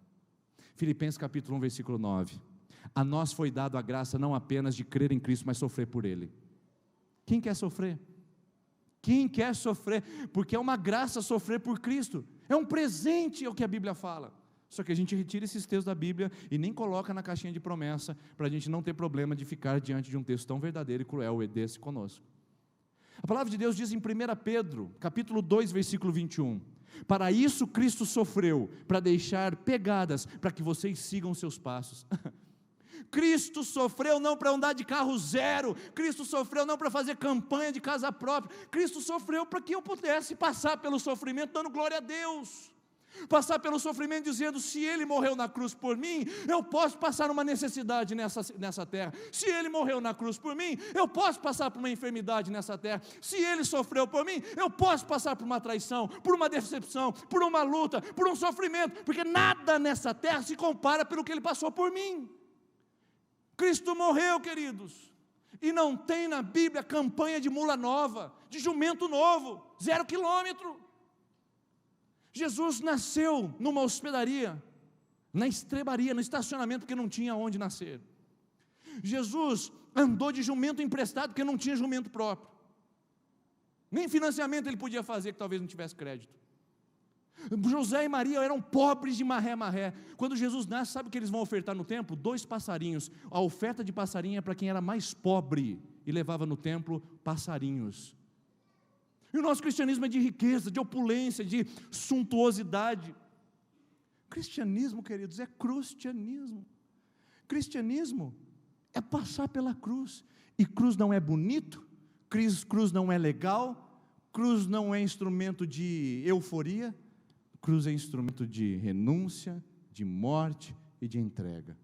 Filipenses capítulo 1, versículo 9. A nós foi dado a graça não apenas de crer em Cristo, mas sofrer por Ele. Quem quer sofrer? Quem quer sofrer? Porque é uma graça sofrer por Cristo. É um presente, é o que a Bíblia fala. Só que a gente retira esses textos da Bíblia e nem coloca na caixinha de promessa, para a gente não ter problema de ficar diante de um texto tão verdadeiro e cruel desse conosco. A palavra de Deus diz em 1 Pedro, capítulo 2, versículo 21, para isso Cristo sofreu, para deixar pegadas, para que vocês sigam seus passos. Cristo sofreu não para andar de carro zero, Cristo sofreu não para fazer campanha de casa própria, Cristo sofreu para que eu pudesse passar pelo sofrimento dando glória a Deus, passar pelo sofrimento dizendo, se Ele morreu na cruz por mim, eu posso passar uma necessidade nessa terra. Se Ele morreu na cruz por mim, eu posso passar por uma enfermidade nessa terra. Se Ele sofreu por mim, eu posso passar por uma traição, por uma decepção, por uma luta, por um sofrimento, porque nada nessa terra se compara pelo que Ele passou por mim. Cristo morreu, queridos, e não tem na Bíblia campanha de mula nova, de jumento novo, 0 quilômetro. Jesus nasceu numa hospedaria, na estrebaria, no estacionamento, porque não tinha onde nascer. Jesus andou de jumento emprestado, porque não tinha jumento próprio. Nem financiamento ele podia fazer, que talvez não tivesse crédito. José e Maria eram pobres de marré. Quando Jesus nasce, sabe o que eles vão ofertar no templo? 2 passarinhos. A oferta de passarinho é para quem era mais pobre e levava no templo passarinhos. E o nosso cristianismo é de riqueza, de opulência, de suntuosidade. Cristianismo, queridos, é crustianismo. Cristianismo é passar pela cruz. E cruz não é bonito, cruz não é legal, cruz não é instrumento de euforia, cruz é instrumento de renúncia, de morte e de entrega.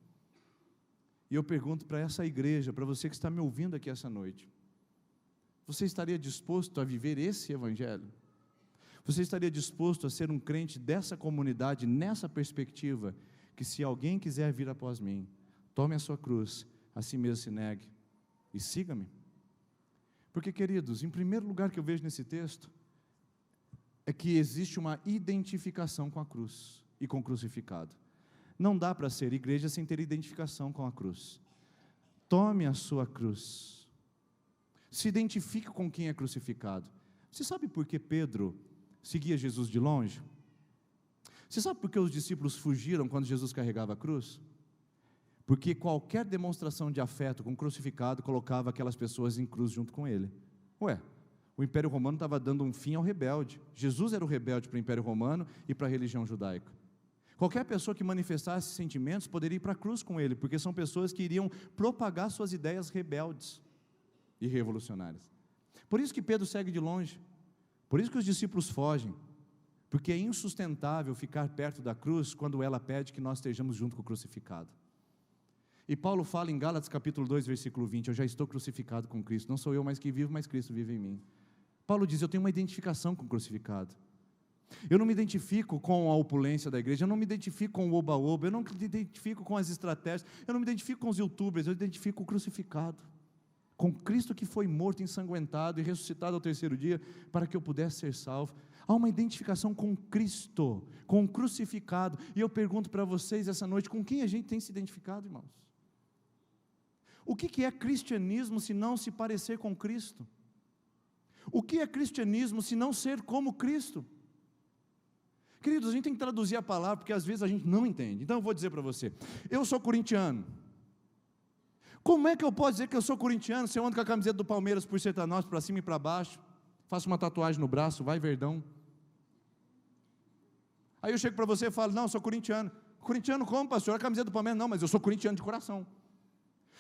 E eu pergunto para essa igreja, para você que está me ouvindo aqui essa noite, você estaria disposto a viver esse evangelho? Você estaria disposto a ser um crente dessa comunidade, nessa perspectiva, que se alguém quiser vir após mim, tome a sua cruz, a si mesmo se negue e siga-me? Porque, queridos, em primeiro lugar que eu vejo nesse texto, é que existe uma identificação com a cruz e com o crucificado. Não dá para ser igreja sem ter identificação com a cruz. Tome a sua cruz. Se identifique com quem é crucificado. Você sabe por que Pedro seguia Jesus de longe? Você sabe por que os discípulos fugiram quando Jesus carregava a cruz? Porque qualquer demonstração de afeto com o crucificado colocava aquelas pessoas em cruz junto com ele. Ué, o Império Romano estava dando um fim ao rebelde. Jesus era o rebelde para o Império Romano e para a religião judaica. Qualquer pessoa que manifestasse sentimentos poderia ir para a cruz com ele, porque são pessoas que iriam propagar suas ideias rebeldes e revolucionárias. Por isso que Pedro segue de longe, por isso que os discípulos fogem, porque é insustentável ficar perto da cruz quando ela pede que nós estejamos junto com o crucificado. E Paulo fala em Gálatas capítulo 2, versículo 20, eu já estou crucificado com Cristo, não sou eu mais que vivo, mas Cristo vive em mim. Paulo diz, eu tenho uma identificação com o crucificado. Eu não me identifico com a opulência da igreja, eu não me identifico com o oba-oba, eu não me identifico com as estratégias, eu não me identifico com os youtubers, eu identifico com o crucificado, com Cristo que foi morto, ensanguentado e ressuscitado ao terceiro dia, para que eu pudesse ser salvo. Há uma identificação com Cristo, com o crucificado, e eu pergunto para vocês essa noite, com quem a gente tem se identificado, irmãos? O que é cristianismo se não se parecer com Cristo? O que é cristianismo se não ser como Cristo? Queridos, a gente tem que traduzir a palavra, porque às vezes a gente não entende. Então eu vou dizer para você, eu sou corintiano. Como é que eu posso dizer que eu sou corintiano se eu ando com a camiseta do Palmeiras por sertanós, para cima e para baixo, faço uma tatuagem no braço, vai Verdão? Aí eu chego para você e falo, não, eu sou corintiano. Corintiano como, pastor? A camiseta do Palmeiras? Não, mas eu sou corintiano de coração.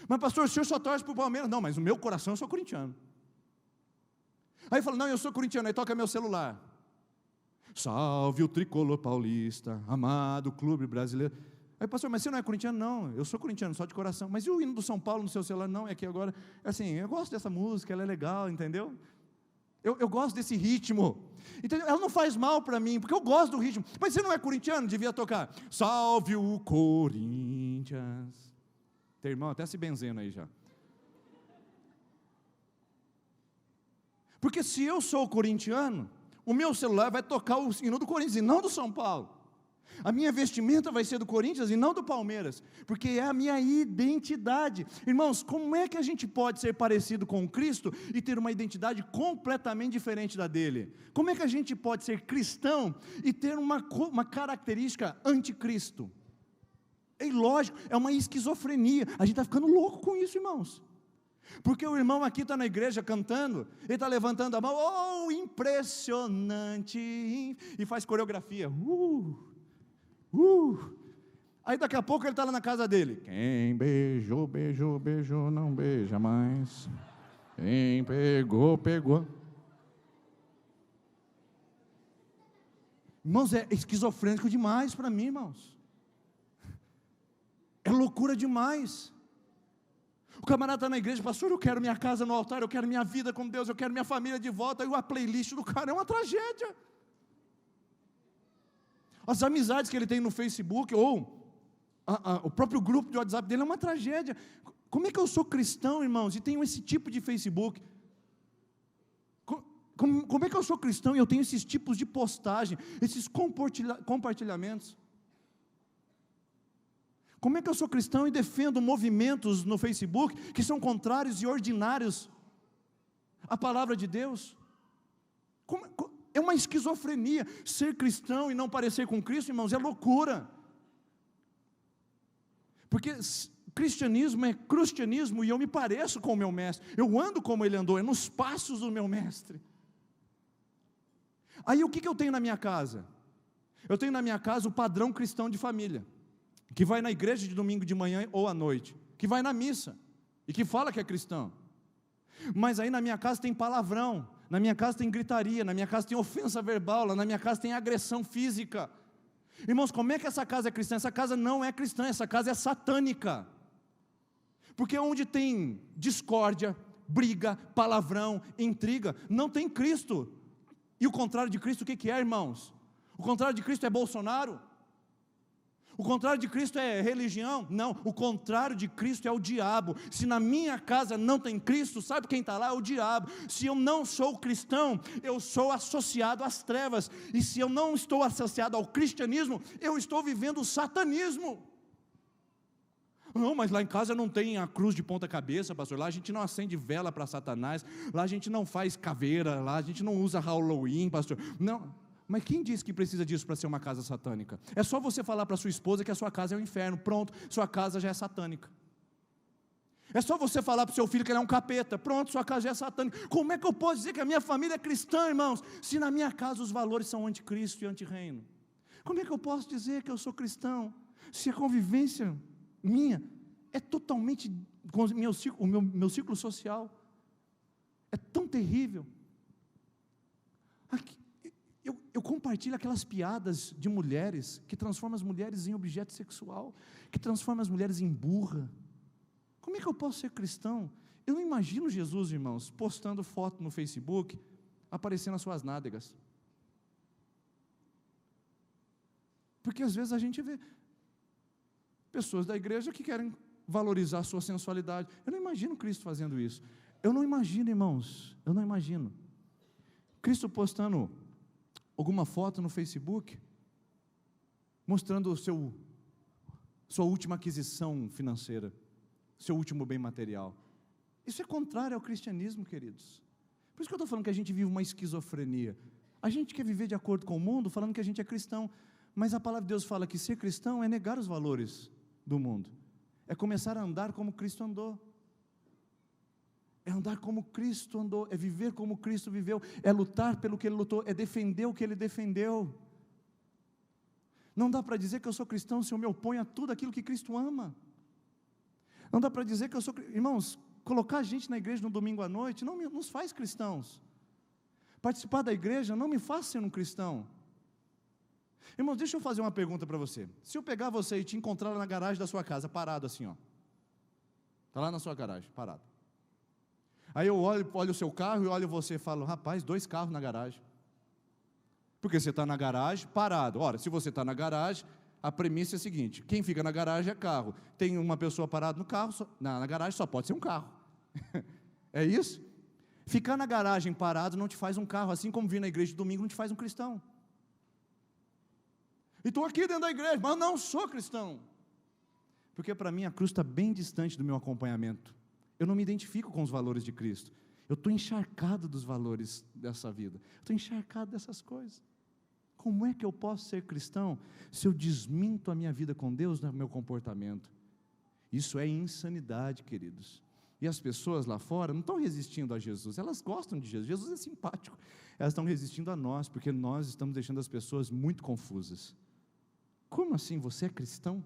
Mas pastor, o senhor só torce para o Palmeiras? Não, mas no meu coração eu sou corintiano. Aí fala, não, eu sou corintiano, aí toca meu celular. Salve o tricolor paulista, amado clube brasileiro. Aí pastor, mas você não é corintiano? Não, eu sou corintiano só de coração. Mas e o hino do São Paulo no seu celular? Não, é que agora, assim, eu gosto dessa música, ela é legal, entendeu? Eu gosto desse ritmo, entendeu? Ela não faz mal para mim, porque eu gosto do ritmo. Mas você não é corintiano? Devia tocar, salve o Corinthians. Tem irmão até se benzendo aí já. Porque se eu sou corintiano, o meu celular vai tocar o hino do Corinthians e não do São Paulo. A minha vestimenta vai ser do Corinthians e não do Palmeiras, porque é a minha identidade. Irmãos, como é que a gente pode ser parecido com Cristo e ter uma identidade completamente diferente da dele? Como é que a gente pode ser cristão e ter uma característica anticristo? É ilógico, é uma esquizofrenia. A gente está ficando louco com isso, irmãos. Porque o irmão aqui está na igreja cantando, ele está levantando a mão, oh, impressionante, e faz coreografia, aí daqui a pouco ele está lá na casa dele, quem beijou, beijou, beijou, não beija mais, quem pegou, pegou. Irmãos, é esquizofrênico demais para mim, irmãos, é loucura demais. O camarada está na igreja, pastor, eu quero minha casa no altar, eu quero minha vida com Deus, eu quero minha família de volta, e a playlist do cara é uma tragédia. As amizades que ele tem no Facebook, ou o próprio grupo de WhatsApp dele é uma tragédia. Como é que eu sou cristão, irmãos, e tenho esse tipo de Facebook? Como é que eu sou cristão e eu tenho esses tipos de postagem, esses compartilhamentos? Como é que eu sou cristão e defendo movimentos no Facebook que são contrários e ordinários à palavra de Deus? É uma esquizofrenia. Ser cristão e não parecer com Cristo, irmãos, é loucura. Porque cristianismo é cristianismo e eu me pareço com o meu mestre. Eu ando como ele andou, é nos passos do meu mestre. Aí o que eu tenho na minha casa? Eu tenho na minha casa o padrão cristão de família, que vai na igreja de domingo de manhã ou à noite, que vai na missa, e que fala que é cristão. Mas aí na minha casa tem palavrão, na minha casa tem gritaria, na minha casa tem ofensa verbal, na minha casa tem agressão física. Irmãos, como é que essa casa é cristã? Essa casa não é cristã, essa casa é satânica. Porque onde tem discórdia, briga, palavrão, intriga, não tem Cristo. E o contrário de Cristo, o que é, irmãos? O contrário de Cristo é Bolsonaro? O contrário de Cristo é religião? Não, o contrário de Cristo é o diabo. Se na minha casa não tem Cristo, sabe quem está lá? É o diabo. Se eu não sou cristão, eu sou associado às trevas. E se eu não estou associado ao cristianismo, eu estou vivendo o satanismo. Não, mas lá em casa não tem a cruz de ponta cabeça, pastor. Lá a gente não acende vela para Satanás. Lá a gente não faz caveira. Lá a gente não usa Halloween, pastor. Não. Mas quem disse que precisa disso para ser uma casa satânica? É só você falar para sua esposa que a sua casa é o inferno, pronto, sua casa já é satânica. É só você falar para o seu filho que ele é um capeta, pronto, sua casa já é satânica. Como é que eu posso dizer que a minha família é cristã, irmãos, se na minha casa os valores são anticristo e antirreino? Como é que eu posso dizer que eu sou cristão, se a convivência minha é totalmente, com o meu círculo social é tão terrível? Aqui, eu compartilho aquelas piadas de mulheres que transformam as mulheres em objeto sexual, que transformam as mulheres em burra. Como é que eu posso ser cristão? Eu não imagino Jesus, irmãos, postando foto no Facebook, aparecendo as suas nádegas. Porque às vezes a gente vê pessoas da igreja que querem valorizar a sua sensualidade. Eu não imagino Cristo fazendo isso. Eu não imagino, irmãos, eu não imagino Cristo postando alguma foto no Facebook, mostrando sua última aquisição financeira, seu último bem material. Isso é contrário ao cristianismo, queridos. Por isso que eu estou falando que a gente vive uma esquizofrenia. A gente quer viver de acordo com o mundo, falando que a gente é cristão, mas a palavra de Deus fala que ser cristão é negar os valores do mundo, é começar a andar como Cristo andou, é andar como Cristo andou, é viver como Cristo viveu, é lutar pelo que Ele lutou, é defender o que Ele defendeu. Não dá para dizer que eu sou cristão se eu me oponho a tudo aquilo que Cristo ama. Não dá para dizer que eu sou... Irmãos, colocar a gente na igreja no domingo à noite não nos faz cristãos. Participar da igreja não me faz ser um cristão. Irmãos, deixa eu fazer uma pergunta para você. Se eu pegar você e te encontrar lá na garagem da sua casa, parado assim, ó. Está lá na sua garagem, parado. Aí eu olho o seu carro e olho você e falo, rapaz, 2 carros na garagem. Porque você está na garagem, parado. Ora, se você está na garagem, a premissa é a seguinte, quem fica na garagem é carro. Tem uma pessoa parada no carro, na garagem só pode ser um carro. É isso? Ficar na garagem parado não te faz um carro, assim como vir na igreja de domingo não te faz um cristão. E estou aqui dentro da igreja, mas não sou cristão. Porque para mim a cruz está bem distante do meu acompanhamento. Eu não me identifico com os valores de Cristo. Eu estou encharcado dos valores dessa vida. Estou encharcado dessas coisas. Como é que eu posso ser cristão se eu desminto a minha vida com Deus no meu comportamento? Isso é insanidade, queridos. E as pessoas lá fora não estão resistindo a Jesus, elas gostam de Jesus, Jesus é simpático. Elas estão resistindo a nós, porque nós estamos deixando as pessoas muito confusas. Como assim, você é cristão?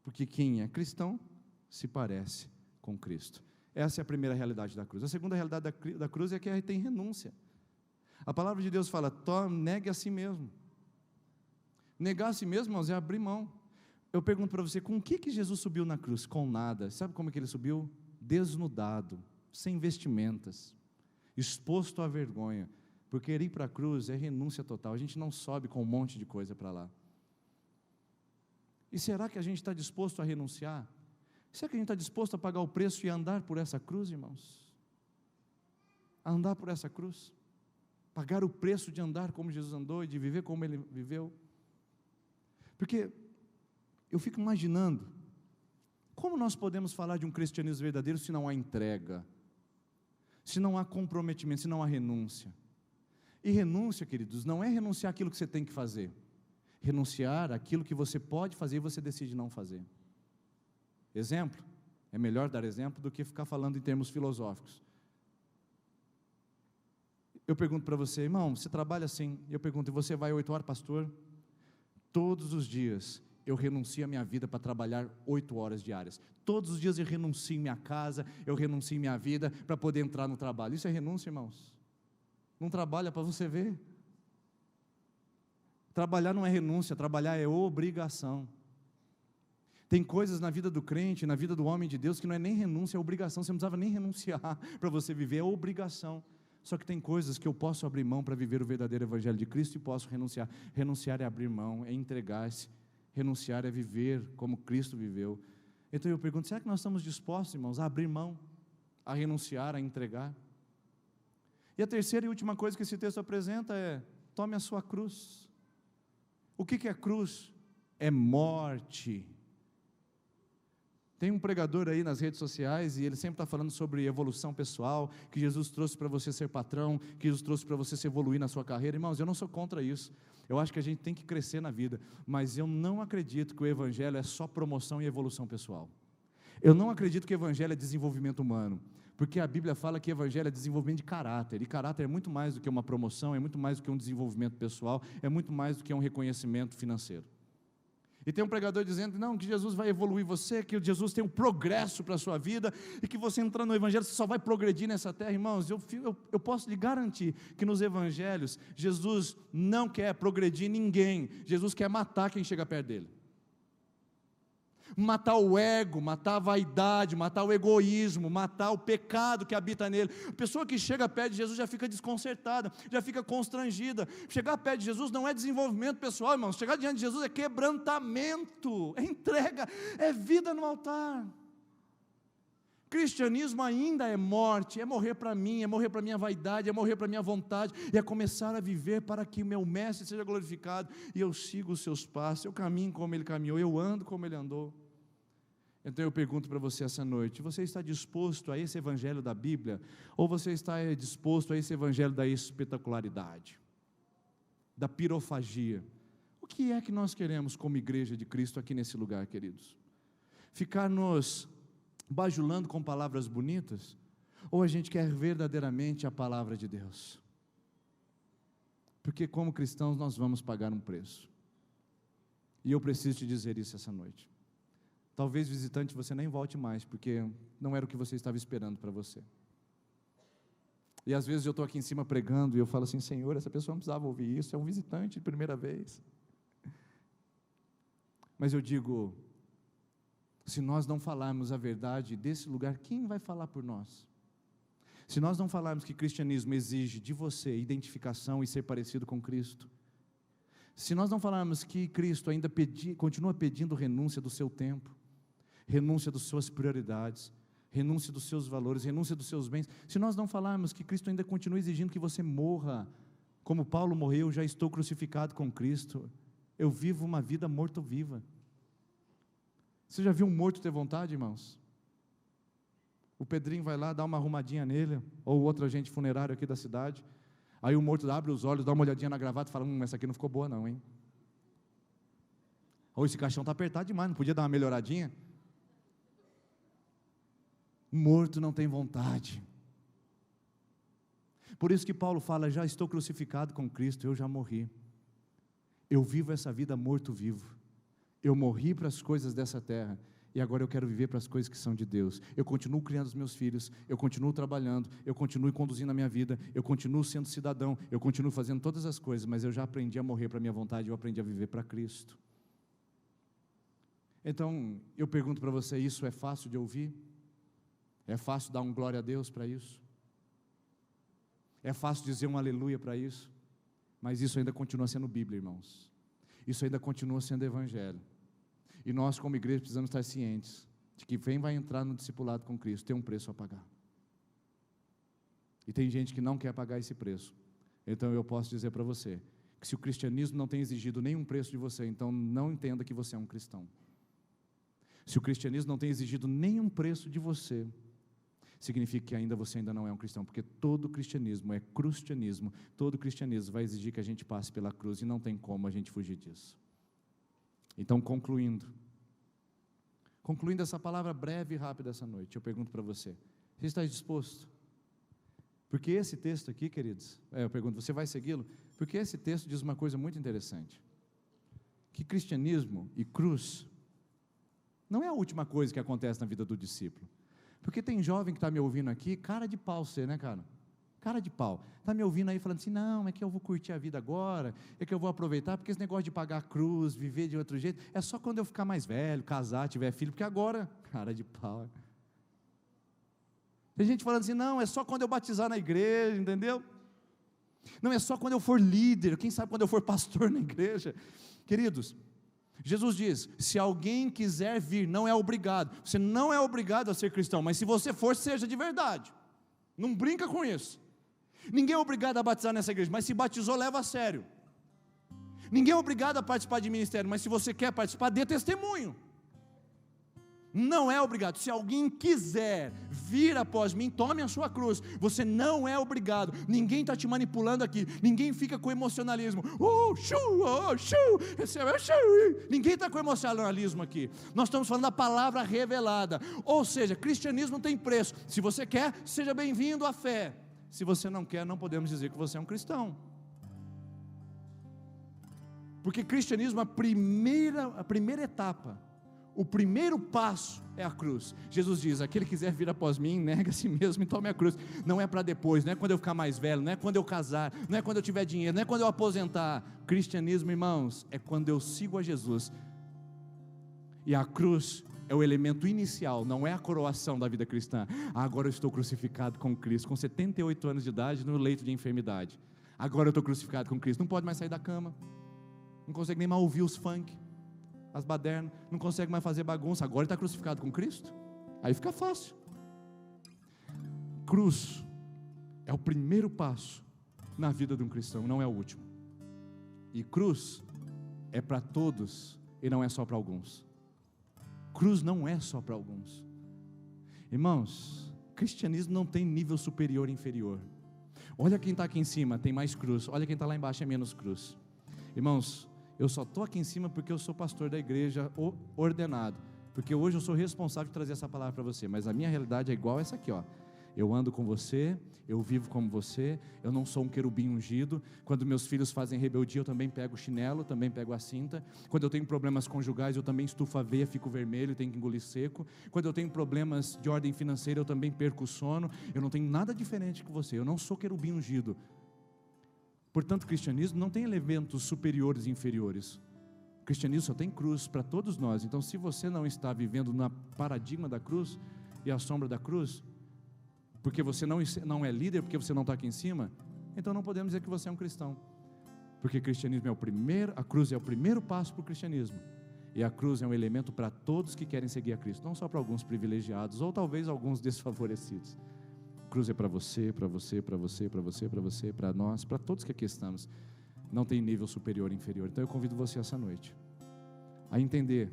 Porque quem é cristão se parece com Cristo. Essa é a primeira realidade da cruz. A segunda realidade da cruz é que tem renúncia. A palavra de Deus fala, negue a si mesmo. Negar a si mesmo, irmãos, é abrir mão. Eu pergunto para você, com o que Jesus subiu na cruz? Com nada. Sabe como é que ele subiu? Desnudado, sem vestimentas, exposto à vergonha. Porque ir para a cruz é renúncia total. A gente não sobe com um monte de coisa para lá. E será que a gente está disposto a renunciar? Será que a gente está disposto a pagar o preço e andar por essa cruz, irmãos? A andar por essa cruz? Pagar o preço de andar como Jesus andou e de viver como Ele viveu? Porque eu fico imaginando, como nós podemos falar de um cristianismo verdadeiro se não há entrega, se não há comprometimento, se não há renúncia? E renúncia, queridos, não é renunciar àquilo que você tem que fazer, renunciar àquilo que você pode fazer e você decide não fazer. Exemplo, é melhor dar exemplo do que ficar falando em termos filosóficos. Eu pergunto para você, irmão, você trabalha assim? Eu pergunto, e você vai 8 horas, pastor? Todos os dias eu renuncio a minha vida para trabalhar 8 horas diárias. Todos os dias eu renuncio minha casa, eu renuncio minha vida para poder entrar no trabalho. Isso é renúncia, irmãos? Não trabalha para você ver. Trabalhar não é renúncia, trabalhar é obrigação. Tem coisas na vida do crente, na vida do homem de Deus, que não é nem renúncia, é obrigação. Você não precisava nem renunciar para você viver, é obrigação. Só que tem coisas que eu posso abrir mão para viver o verdadeiro evangelho de Cristo e posso renunciar. Renunciar é abrir mão, é entregar-se. Renunciar é viver como Cristo viveu. Então eu pergunto, será que nós estamos dispostos, irmãos, a abrir mão, a renunciar, a entregar? E a terceira e última coisa que esse texto apresenta é, tome a sua cruz. O que é cruz? É morte. Tem um pregador aí nas redes sociais e ele sempre está falando sobre evolução pessoal, que Jesus trouxe para você ser patrão, que Jesus trouxe para você se evoluir na sua carreira. Irmãos, eu não sou contra isso. Eu acho que a gente tem que crescer na vida, mas eu não acredito que o Evangelho é só promoção e evolução pessoal. Eu não acredito que o Evangelho é desenvolvimento humano, porque a Bíblia fala que o Evangelho é desenvolvimento de caráter, e caráter é muito mais do que uma promoção, é muito mais do que um desenvolvimento pessoal, é muito mais do que um reconhecimento financeiro. E tem um pregador dizendo, não, que Jesus vai evoluir você, que Jesus tem um progresso para a sua vida, e que você entrando no Evangelho, você só vai progredir nessa terra. Irmãos, eu posso lhe garantir que nos Evangelhos, Jesus não quer progredir ninguém, Jesus quer matar quem chega perto dele. Matar o ego, matar a vaidade, matar o egoísmo, matar o pecado que habita nele. A pessoa que chega perto de Jesus já fica desconcertada, já fica constrangida. Chegar perto de Jesus não é desenvolvimento pessoal, irmãos. Chegar diante de Jesus é quebrantamento, é entrega, é vida no altar. Cristianismo ainda é morte, é morrer para mim, é morrer para a minha vaidade, é morrer para a minha vontade, é começar a viver para que o meu mestre seja glorificado, e eu sigo os seus passos, eu caminho como ele caminhou, eu ando como ele andou. Então eu pergunto para você essa noite, você está disposto a esse evangelho da Bíblia, ou você está disposto a esse evangelho da espetacularidade, da pirofagia? O que é que nós queremos como igreja de Cristo aqui nesse lugar, queridos? Ficar nos bajulando com palavras bonitas, ou a gente quer verdadeiramente a palavra de Deus? Porque como cristãos nós vamos pagar um preço, e eu preciso te dizer isso essa noite. Talvez, visitante, você nem volte mais, porque não era o que você estava esperando para você. E às vezes eu estou aqui em cima pregando, e eu falo assim, Senhor, essa pessoa não precisava ouvir isso, é um visitante de primeira vez. Mas eu digo, se nós não falarmos a verdade desse lugar, quem vai falar por nós? Se nós não falarmos que cristianismo exige de você identificação e ser parecido com Cristo, se nós não falarmos que Cristo ainda continua pedindo renúncia do seu tempo, renúncia das suas prioridades, renúncia dos seus valores, renúncia dos seus bens, se nós não falarmos que Cristo ainda continua exigindo que você morra, como Paulo morreu, já estou crucificado com Cristo, eu vivo uma vida morto-viva. Você já viu um morto ter vontade, irmãos? O Pedrinho vai lá, dá uma arrumadinha nele, ou outro agente funerário aqui da cidade, aí o morto abre os olhos, dá uma olhadinha na gravata e fala, essa aqui não ficou boa não, hein? Ou esse caixão está apertado demais, não podia dar uma melhoradinha? Morto não tem vontade. Por isso que Paulo fala, já estou crucificado com Cristo, eu já morri. Eu vivo essa vida morto-vivo. Eu morri para as coisas dessa terra, e agora eu quero viver para as coisas que são de Deus. Eu continuo criando os meus filhos, eu continuo trabalhando, eu continuo conduzindo a minha vida, eu continuo sendo cidadão, eu continuo fazendo todas as coisas, mas eu já aprendi a morrer para a minha vontade, eu aprendi a viver para Cristo. Então, eu pergunto para você, isso é fácil de ouvir? É fácil dar um glória a Deus para isso? É fácil dizer um aleluia para isso? Mas isso ainda continua sendo Bíblia, irmãos. Isso ainda continua sendo Evangelho. E nós, como igreja, precisamos estar cientes de que quem vai entrar no discipulado com Cristo tem um preço a pagar. E tem gente que não quer pagar esse preço. Então eu posso dizer para você, que se o cristianismo não tem exigido nenhum preço de você, então não entenda que você é um cristão. Se o cristianismo não tem exigido nenhum preço de você, significa que você ainda não é um cristão, porque todo cristianismo é crustianismo, todo cristianismo vai exigir que a gente passe pela cruz, e não tem como a gente fugir disso. Então, concluindo essa palavra breve e rápida essa noite, eu pergunto para você, você está disposto? Porque esse texto aqui, queridos, eu pergunto, você vai segui-lo? Porque esse texto diz uma coisa muito interessante, que cristianismo e cruz não é a última coisa que acontece na vida do discípulo. Porque tem jovem que está me ouvindo aqui, cara de pau você, né, cara? Cara de pau. Está me ouvindo aí falando assim, não, é que eu vou curtir a vida agora, é que eu vou aproveitar, porque esse negócio de pagar a cruz, viver de outro jeito, é só quando eu ficar mais velho, casar, tiver filho, porque agora, cara de pau. Tem gente falando assim, não, é só quando eu batizar na igreja, entendeu? Não, é só quando eu for líder, quem sabe quando eu for pastor na igreja. Queridos, Jesus diz, se alguém quiser vir, não é obrigado, você não é obrigado a ser cristão, mas se você for, seja de verdade, não brinca com isso. Ninguém é obrigado a batizar nessa igreja, mas se batizou, leva a sério. Ninguém é obrigado a participar de ministério, mas se você quer participar, dê testemunho. Não é obrigado. Se alguém quiser vir após mim, tome a sua cruz. Você não é obrigado. Ninguém está te manipulando aqui. Ninguém fica com emocionalismo. Ninguém está com emocionalismo aqui. Nós estamos falando da palavra revelada. Ou seja, cristianismo tem preço. Se você quer, seja bem-vindo à fé. Se você não quer, não podemos dizer que você é um cristão. Porque cristianismo, a primeira etapa, o primeiro passo é a cruz. Jesus diz: aquele que quiser vir após mim, nega a si mesmo e tome a cruz. Não é para depois, não é quando eu ficar mais velho, não é quando eu casar, não é quando eu tiver dinheiro, não é quando eu aposentar. Cristianismo, irmãos, é quando eu sigo a Jesus. E a cruz é o elemento inicial, não é a coroação da vida cristã. Agora eu estou crucificado com Cristo, com 78 anos de idade, no leito de enfermidade. Agora eu estou crucificado com Cristo. Não pode mais sair da cama, não consegue nem mais ouvir os funk, as badernas, não consegue mais fazer bagunça. Agora ele está crucificado com Cristo. Aí fica fácil. Cruz é o primeiro passo na vida de um cristão, não é o último. E cruz é para todos e não é só para alguns. Cruz não é só para alguns. Irmãos, cristianismo não tem nível superior e inferior. Olha quem está aqui em cima, tem mais cruz. Olha quem está lá embaixo, é menos cruz. Irmãos, eu só estou aqui em cima porque eu sou pastor da igreja ordenado, porque hoje eu sou responsável de trazer essa palavra para você, mas a minha realidade é igual essa aqui, ó. Eu ando com você, eu vivo como você, eu não sou um querubim ungido. Quando meus filhos fazem rebeldia, eu também pego o chinelo, também pego a cinta. Quando eu tenho problemas conjugais, eu também estufo a veia, fico vermelho, tenho que engolir seco. Quando eu tenho problemas de ordem financeira, eu também perco o sono. Eu não tenho nada diferente que você, eu não sou querubim ungido. Portanto, o cristianismo não tem elementos superiores e inferiores. O cristianismo só tem cruz para todos nós. Então, se você não está vivendo no paradigma da cruz e a sombra da cruz, porque você não é líder, porque você não está aqui em cima, então não podemos dizer que você é um cristão. Porque cristianismo a cruz é o primeiro passo para o cristianismo. E a cruz é um elemento para todos que querem seguir a Cristo, não só para alguns privilegiados, ou talvez alguns desfavorecidos. Cruz é para você, para você, para você, para você, para você, para nós, para todos que aqui estamos. Não tem nível superior e inferior. Então eu convido você essa noite a entender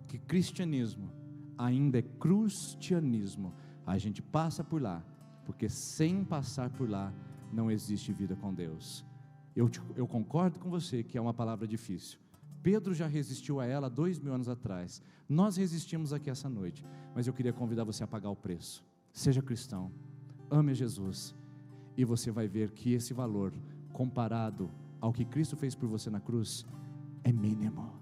que cristianismo ainda é crustianismo. A gente passa por lá, porque sem passar por lá não existe vida com Deus. Eu concordo com você que é uma palavra difícil. Pedro já resistiu a ela 2000 anos atrás. Nós resistimos aqui essa noite, mas eu queria convidar você a pagar o preço. Seja cristão, ame Jesus, e você vai ver que esse valor, comparado ao que Cristo fez por você na cruz, é mínimo.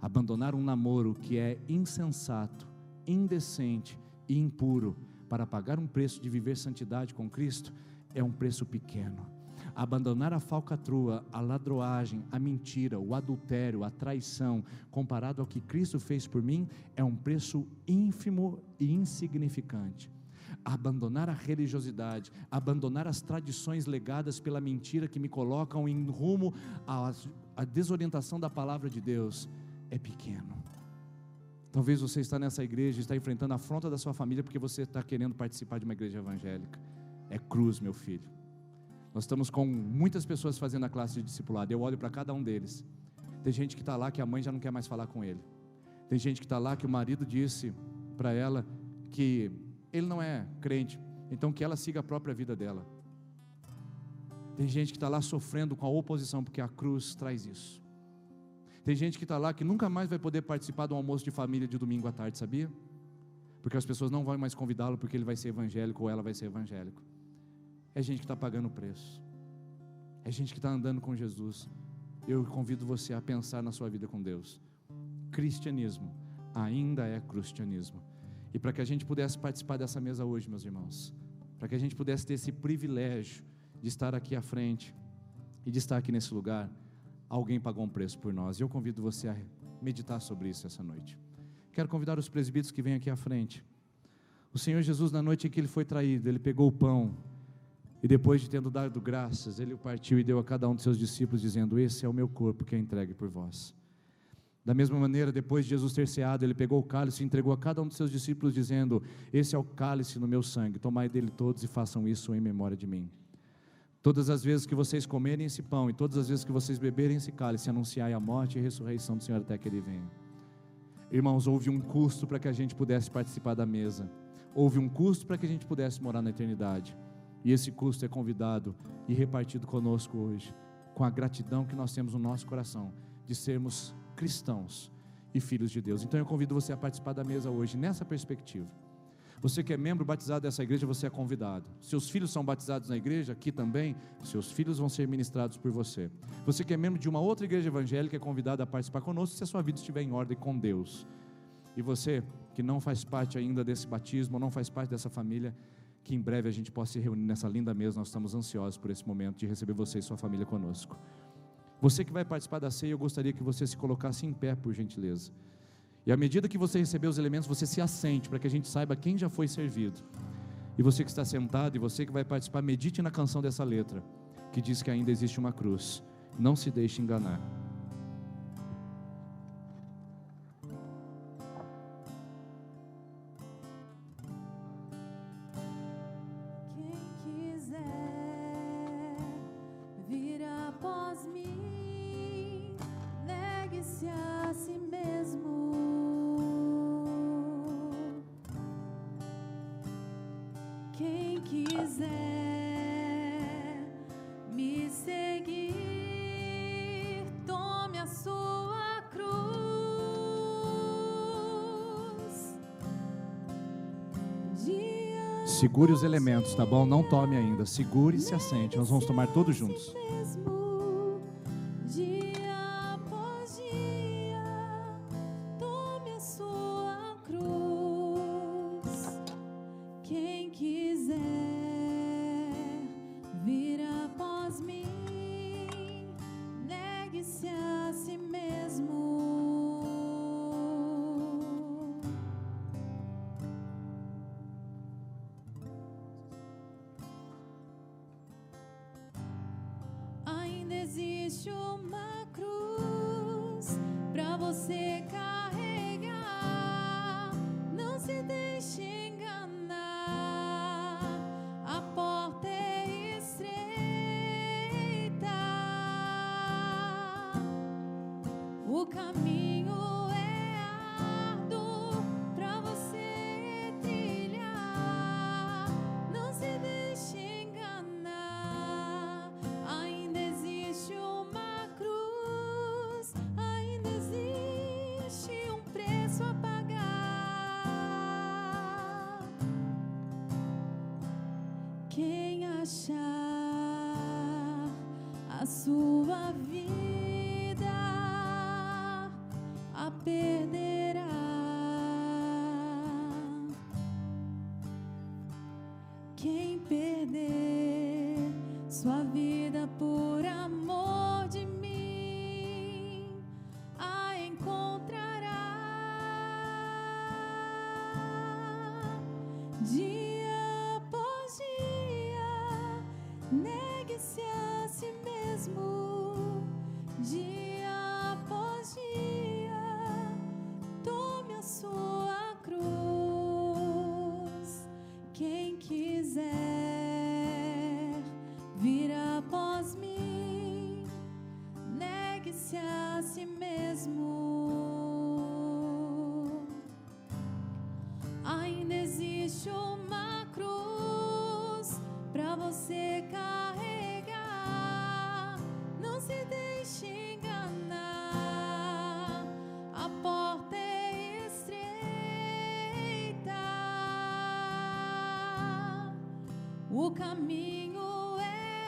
Abandonar um namoro que é insensato, indecente e impuro, para pagar um preço de viver santidade com Cristo, é um preço pequeno. Abandonar a falcatrua, a ladroagem, a mentira, o adultério, a traição, comparado ao que Cristo fez por mim, é um preço ínfimo e insignificante. Abandonar a religiosidade, abandonar as tradições legadas pela mentira que me colocam em rumo à desorientação da palavra de Deus, é pequeno. Talvez você está nessa igreja e está enfrentando a afronta da sua família porque você está querendo participar de uma igreja evangélica. É cruz, meu filho. Nós estamos com muitas pessoas fazendo a classe de discipulado. Eu olho para cada um deles. Tem gente que está lá que a mãe já não quer mais falar com ele. Tem gente que está lá que o marido disse para ela que ele não é crente, então que ela siga a própria vida dela. Tem gente que está lá sofrendo com a oposição, porque a cruz traz isso. Tem gente que está lá que nunca mais vai poder participar de um almoço de família de domingo à tarde, sabia? Porque as pessoas não vão mais convidá-lo porque ele vai ser evangélico ou ela vai ser evangélico. É gente que está pagando o preço. É gente que está andando com Jesus. Eu convido você a pensar na sua vida com Deus. Cristianismo ainda é crustianismo. E para que a gente pudesse participar dessa mesa hoje, meus irmãos, para que a gente pudesse ter esse privilégio de estar aqui à frente e de estar aqui nesse lugar, alguém pagou um preço por nós. E eu convido você a meditar sobre isso essa noite. Quero convidar os presbíteros que vêm aqui à frente. O Senhor Jesus, na noite em que Ele foi traído, Ele pegou o pão e depois de tendo dado graças, Ele o partiu e deu a cada um de seus discípulos, dizendo: esse é o meu corpo que é entregue por vós. Da mesma maneira, depois de Jesus ter ceado, Ele pegou o cálice e entregou a cada um de seus discípulos, dizendo: esse é o cálice no meu sangue, tomai dele todos e façam isso em memória de mim. Todas as vezes que vocês comerem esse pão e todas as vezes que vocês beberem esse cálice, anunciai a morte e a ressurreição do Senhor até que Ele venha. Irmãos, houve um custo para que a gente pudesse participar da mesa. Houve um custo para que a gente pudesse morar na eternidade. E esse custo é convidado e repartido conosco hoje, com a gratidão que nós temos no nosso coração, de sermos cristãos e filhos de Deus. Então eu convido você a participar da mesa hoje, nessa perspectiva. Você que é membro batizado dessa igreja, você é convidado. Seus filhos são batizados na igreja, aqui também, seus filhos vão ser ministrados por você. Você que é membro de uma outra igreja evangélica, é convidado a participar conosco, se a sua vida estiver em ordem com Deus. E você que não faz parte ainda desse batismo, não faz parte dessa família, que em breve a gente possa se reunir nessa linda mesa. Nós estamos ansiosos por esse momento de receber você e sua família conosco. Você que vai participar da ceia, eu gostaria que você se colocasse em pé, por gentileza. E à medida que você receber os elementos, você se assente, para que a gente saiba quem já foi servido. E você que está sentado, e você que vai participar, medite na canção dessa letra, que diz que ainda existe uma cruz. Não se deixe enganar. Quem quiser vir após mim, negue-se a si mesmo. Quem quiser me seguir, tome a sua cruz. Segure os elementos, tá bom? Não tome ainda. Segure e se assente. Nós vamos tomar todos juntos. Dia após dia, tome a sua cruz. Quem quiser vir após mim, negue-se a si mesmo. Ainda existe uma cruz pra você carregar. Não se deixe enganar. A porta é estreita, o caminho é árduo pra você trilhar. Não se deixe enganar. Ainda existe uma cruz, ainda existe um preço a pagar. Quem achar a sua vida, a perderá. Quem perder sua vida por amor de mim, a encontrará. Dia após dia, negue-se a si mesmo. Dia após dia, tome a sua cruz. Quem quiser vir após mim, negue-se a si mesmo. Ainda existe uma cruz pra você carregar. Não se deixe enganar. A porta é estreita, o caminho é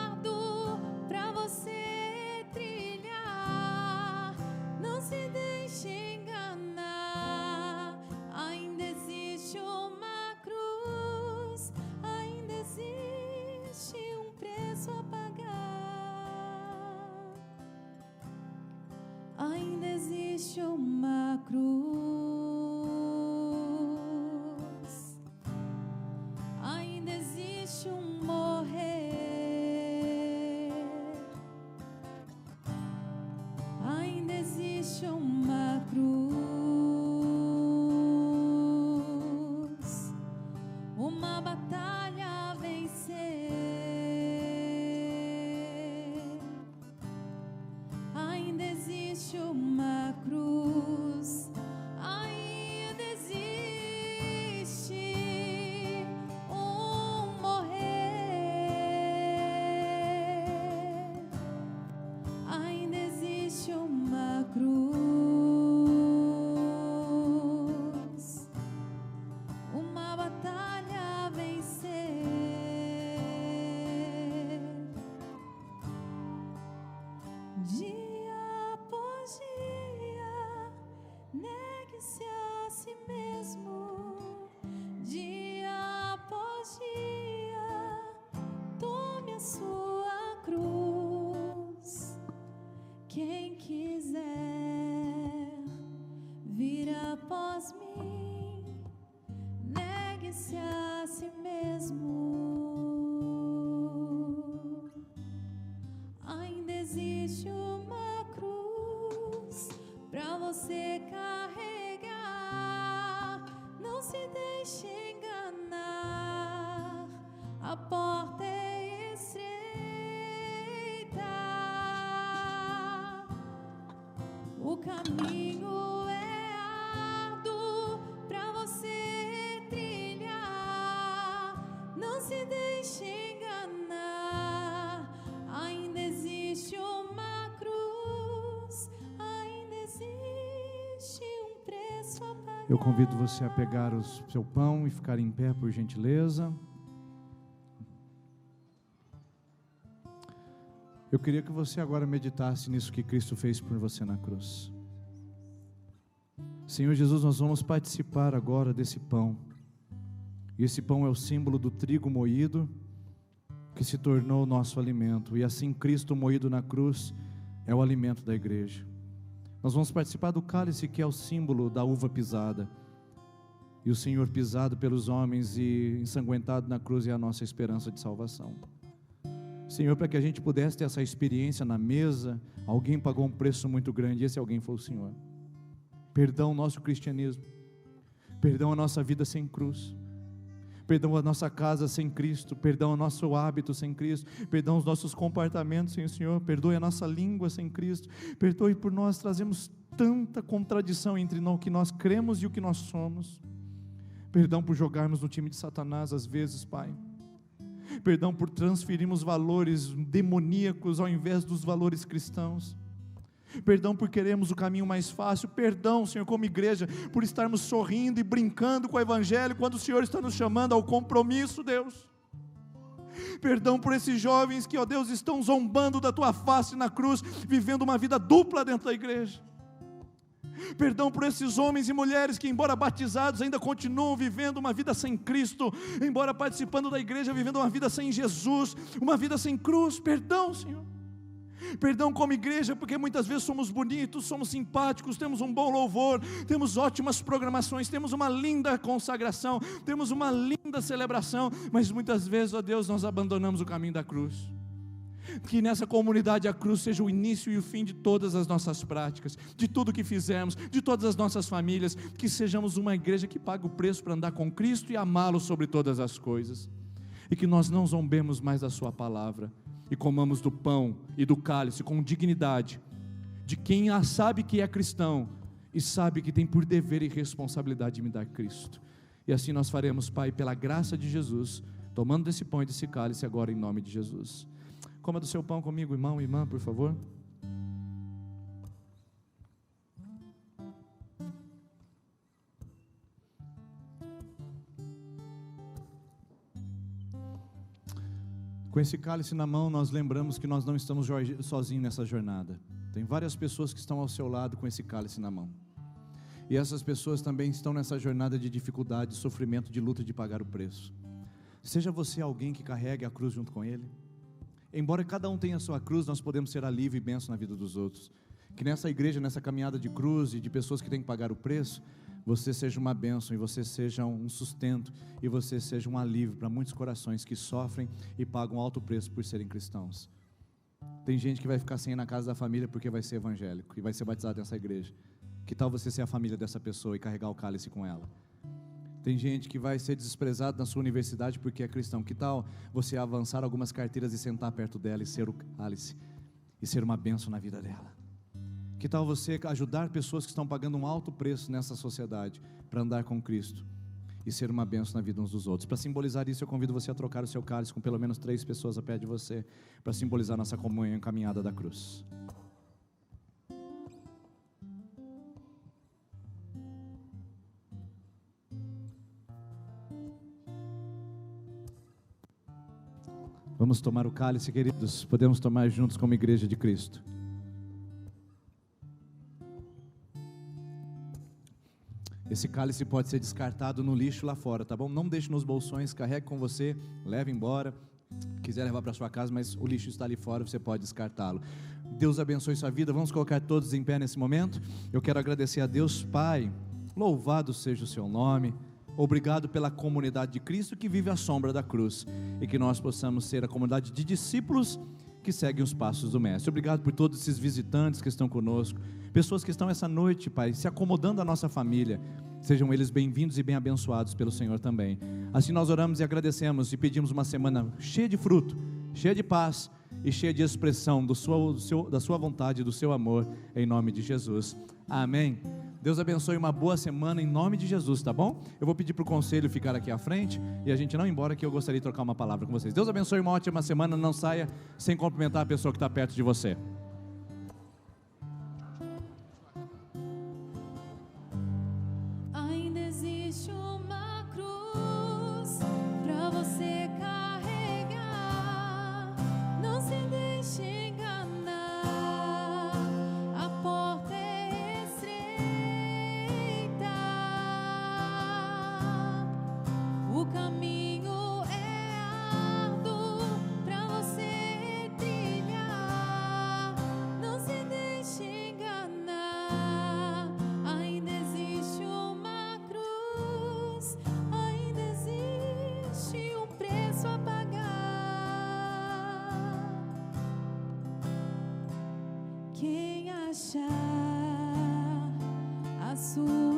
árduo pra você trilhar. Não se deixe enganar. Ainda existe uma cruz, ainda existe um preço a pagar. Ainda existe uma cruz, ainda existe um negue-se a si mesmo, dia após dia, tome a sua cruz. Quem quiser vir após mim, negue-se a si mesmo. Ainda existe uma cruz pra você carregar. Não se deixe enganar, a porta é estreita, o caminho é árduo pra você trilhar. Não se deixe enganar, ainda existe uma cruz, ainda existe um preço a pagar. Eu convido você a pegar o seu pão e ficar em pé, por gentileza. Eu queria que você agora meditasse nisso que Cristo fez por você na cruz. Senhor Jesus, nós vamos participar agora desse pão. E esse pão é o símbolo do trigo moído, que se tornou o nosso alimento. E assim Cristo moído na cruz é o alimento da igreja. Nós vamos participar do cálice, que é o símbolo da uva pisada. E o Senhor pisado pelos homens e ensanguentado na cruz é a nossa esperança de salvação. Senhor, para que a gente pudesse ter essa experiência na mesa, alguém pagou um preço muito grande, e esse alguém foi o Senhor. Perdão o nosso cristianismo, perdão a nossa vida sem cruz, perdão a nossa casa sem Cristo, perdão o nosso hábito sem Cristo, perdão os nossos comportamentos sem o Senhor, perdoe a nossa língua sem Cristo, perdoe por nós trazemos tanta contradição entre o que nós cremos e o que nós somos. Perdão por jogarmos no time de Satanás às vezes, Pai. Perdão por transferirmos valores demoníacos ao invés dos valores cristãos. Perdão por queremos o caminho mais fácil. Perdão, Senhor, como igreja, por estarmos sorrindo e brincando com o Evangelho, quando o Senhor está nos chamando ao compromisso, Deus. Perdão por esses jovens que, ó Deus, estão zombando da Tua face na cruz, vivendo uma vida dupla dentro da igreja. Perdão por esses homens e mulheres que, embora batizados, ainda continuam vivendo uma vida sem Cristo, embora participando da igreja, vivendo uma vida sem Jesus, uma vida sem cruz. Perdão, Senhor. Perdão como igreja, porque muitas vezes somos bonitos, somos simpáticos, temos um bom louvor, temos ótimas programações, temos uma linda consagração, temos uma linda celebração, mas muitas vezes, ó Deus, nós abandonamos o caminho da cruz. Que nessa comunidade a cruz seja o início e o fim de todas as nossas práticas, de tudo que fizemos, de todas as nossas famílias, que sejamos uma igreja que paga o preço para andar com Cristo e amá-lo sobre todas as coisas, e que nós não zombemos mais da sua palavra, e comamos do pão e do cálice com dignidade, de quem sabe que é cristão, e sabe que tem por dever e responsabilidade de me dar Cristo. E assim nós faremos, Pai, pela graça de Jesus, tomando desse pão e desse cálice agora em nome de Jesus. Coma do seu pão comigo, irmão e irmã, por favor. Com esse cálice na mão, nós lembramos que nós não estamos sozinhos nessa jornada. Tem várias pessoas que estão ao seu lado com esse cálice na mão. E essas pessoas também estão nessa jornada de dificuldade, de sofrimento, de luta, de pagar o preço. Seja você alguém que carregue a cruz junto com ele. Embora cada um tenha a sua cruz, nós podemos ser alívio e bênção na vida dos outros. Que nessa igreja, nessa caminhada de cruz e de pessoas que têm que pagar o preço, você seja uma bênção e você seja um sustento e você seja um alívio para muitos corações que sofrem e pagam alto preço por serem cristãos. Tem gente que vai ficar sem ir na casa da família porque vai ser evangélico e vai ser batizado nessa igreja. Que tal você ser a família dessa pessoa e carregar o cálice com ela? Tem gente que vai ser desprezado na sua universidade porque é cristão. Que tal você avançar algumas carteiras e sentar perto dela e ser o cálice e ser uma bênção na vida dela? Que tal você ajudar pessoas que estão pagando um alto preço nessa sociedade para andar com Cristo e ser uma bênção na vida uns dos outros? Para simbolizar isso, eu convido você a trocar o seu cálice com pelo menos 3 pessoas a pé de você, para simbolizar nossa comunhão caminhada da cruz. Vamos tomar o cálice, queridos. Podemos tomar juntos como igreja de Cristo. Esse cálice pode ser descartado no lixo lá fora, tá bom? Não deixe nos bolsões, carregue com você, leve embora. Quiser levar para sua casa, mas o lixo está ali fora, você pode descartá-lo. Deus abençoe sua vida. Vamos colocar todos em pé nesse momento. Eu quero agradecer a Deus Pai, louvado seja o seu nome. Obrigado pela comunidade de Cristo que vive à sombra da cruz, e que nós possamos ser a comunidade de discípulos que seguem os passos do Mestre. Obrigado por todos esses visitantes que estão conosco, pessoas que estão essa noite, Pai, se acomodando à nossa família. Sejam eles bem-vindos e bem abençoados pelo Senhor também. Assim nós oramos e agradecemos e pedimos uma semana cheia de fruto, cheia de paz e cheia de expressão da sua vontade, do seu amor, em nome de Jesus. Amém. Deus abençoe, uma boa semana em nome de Jesus, tá bom? Eu vou pedir para o conselho ficar aqui à frente e a gente não ir embora, que eu gostaria de trocar uma palavra com vocês. Deus abençoe, uma ótima semana. Não saia sem cumprimentar a pessoa que está perto de você. Ainda existe uma cruz pra você carregar. Não se deixe enganar. A porta é estreita. O caminho é árduo pra você trilhar. Não se deixe enganar. Ainda existe uma cruz. Ainda existe um preço a pagar. Quem achar a sua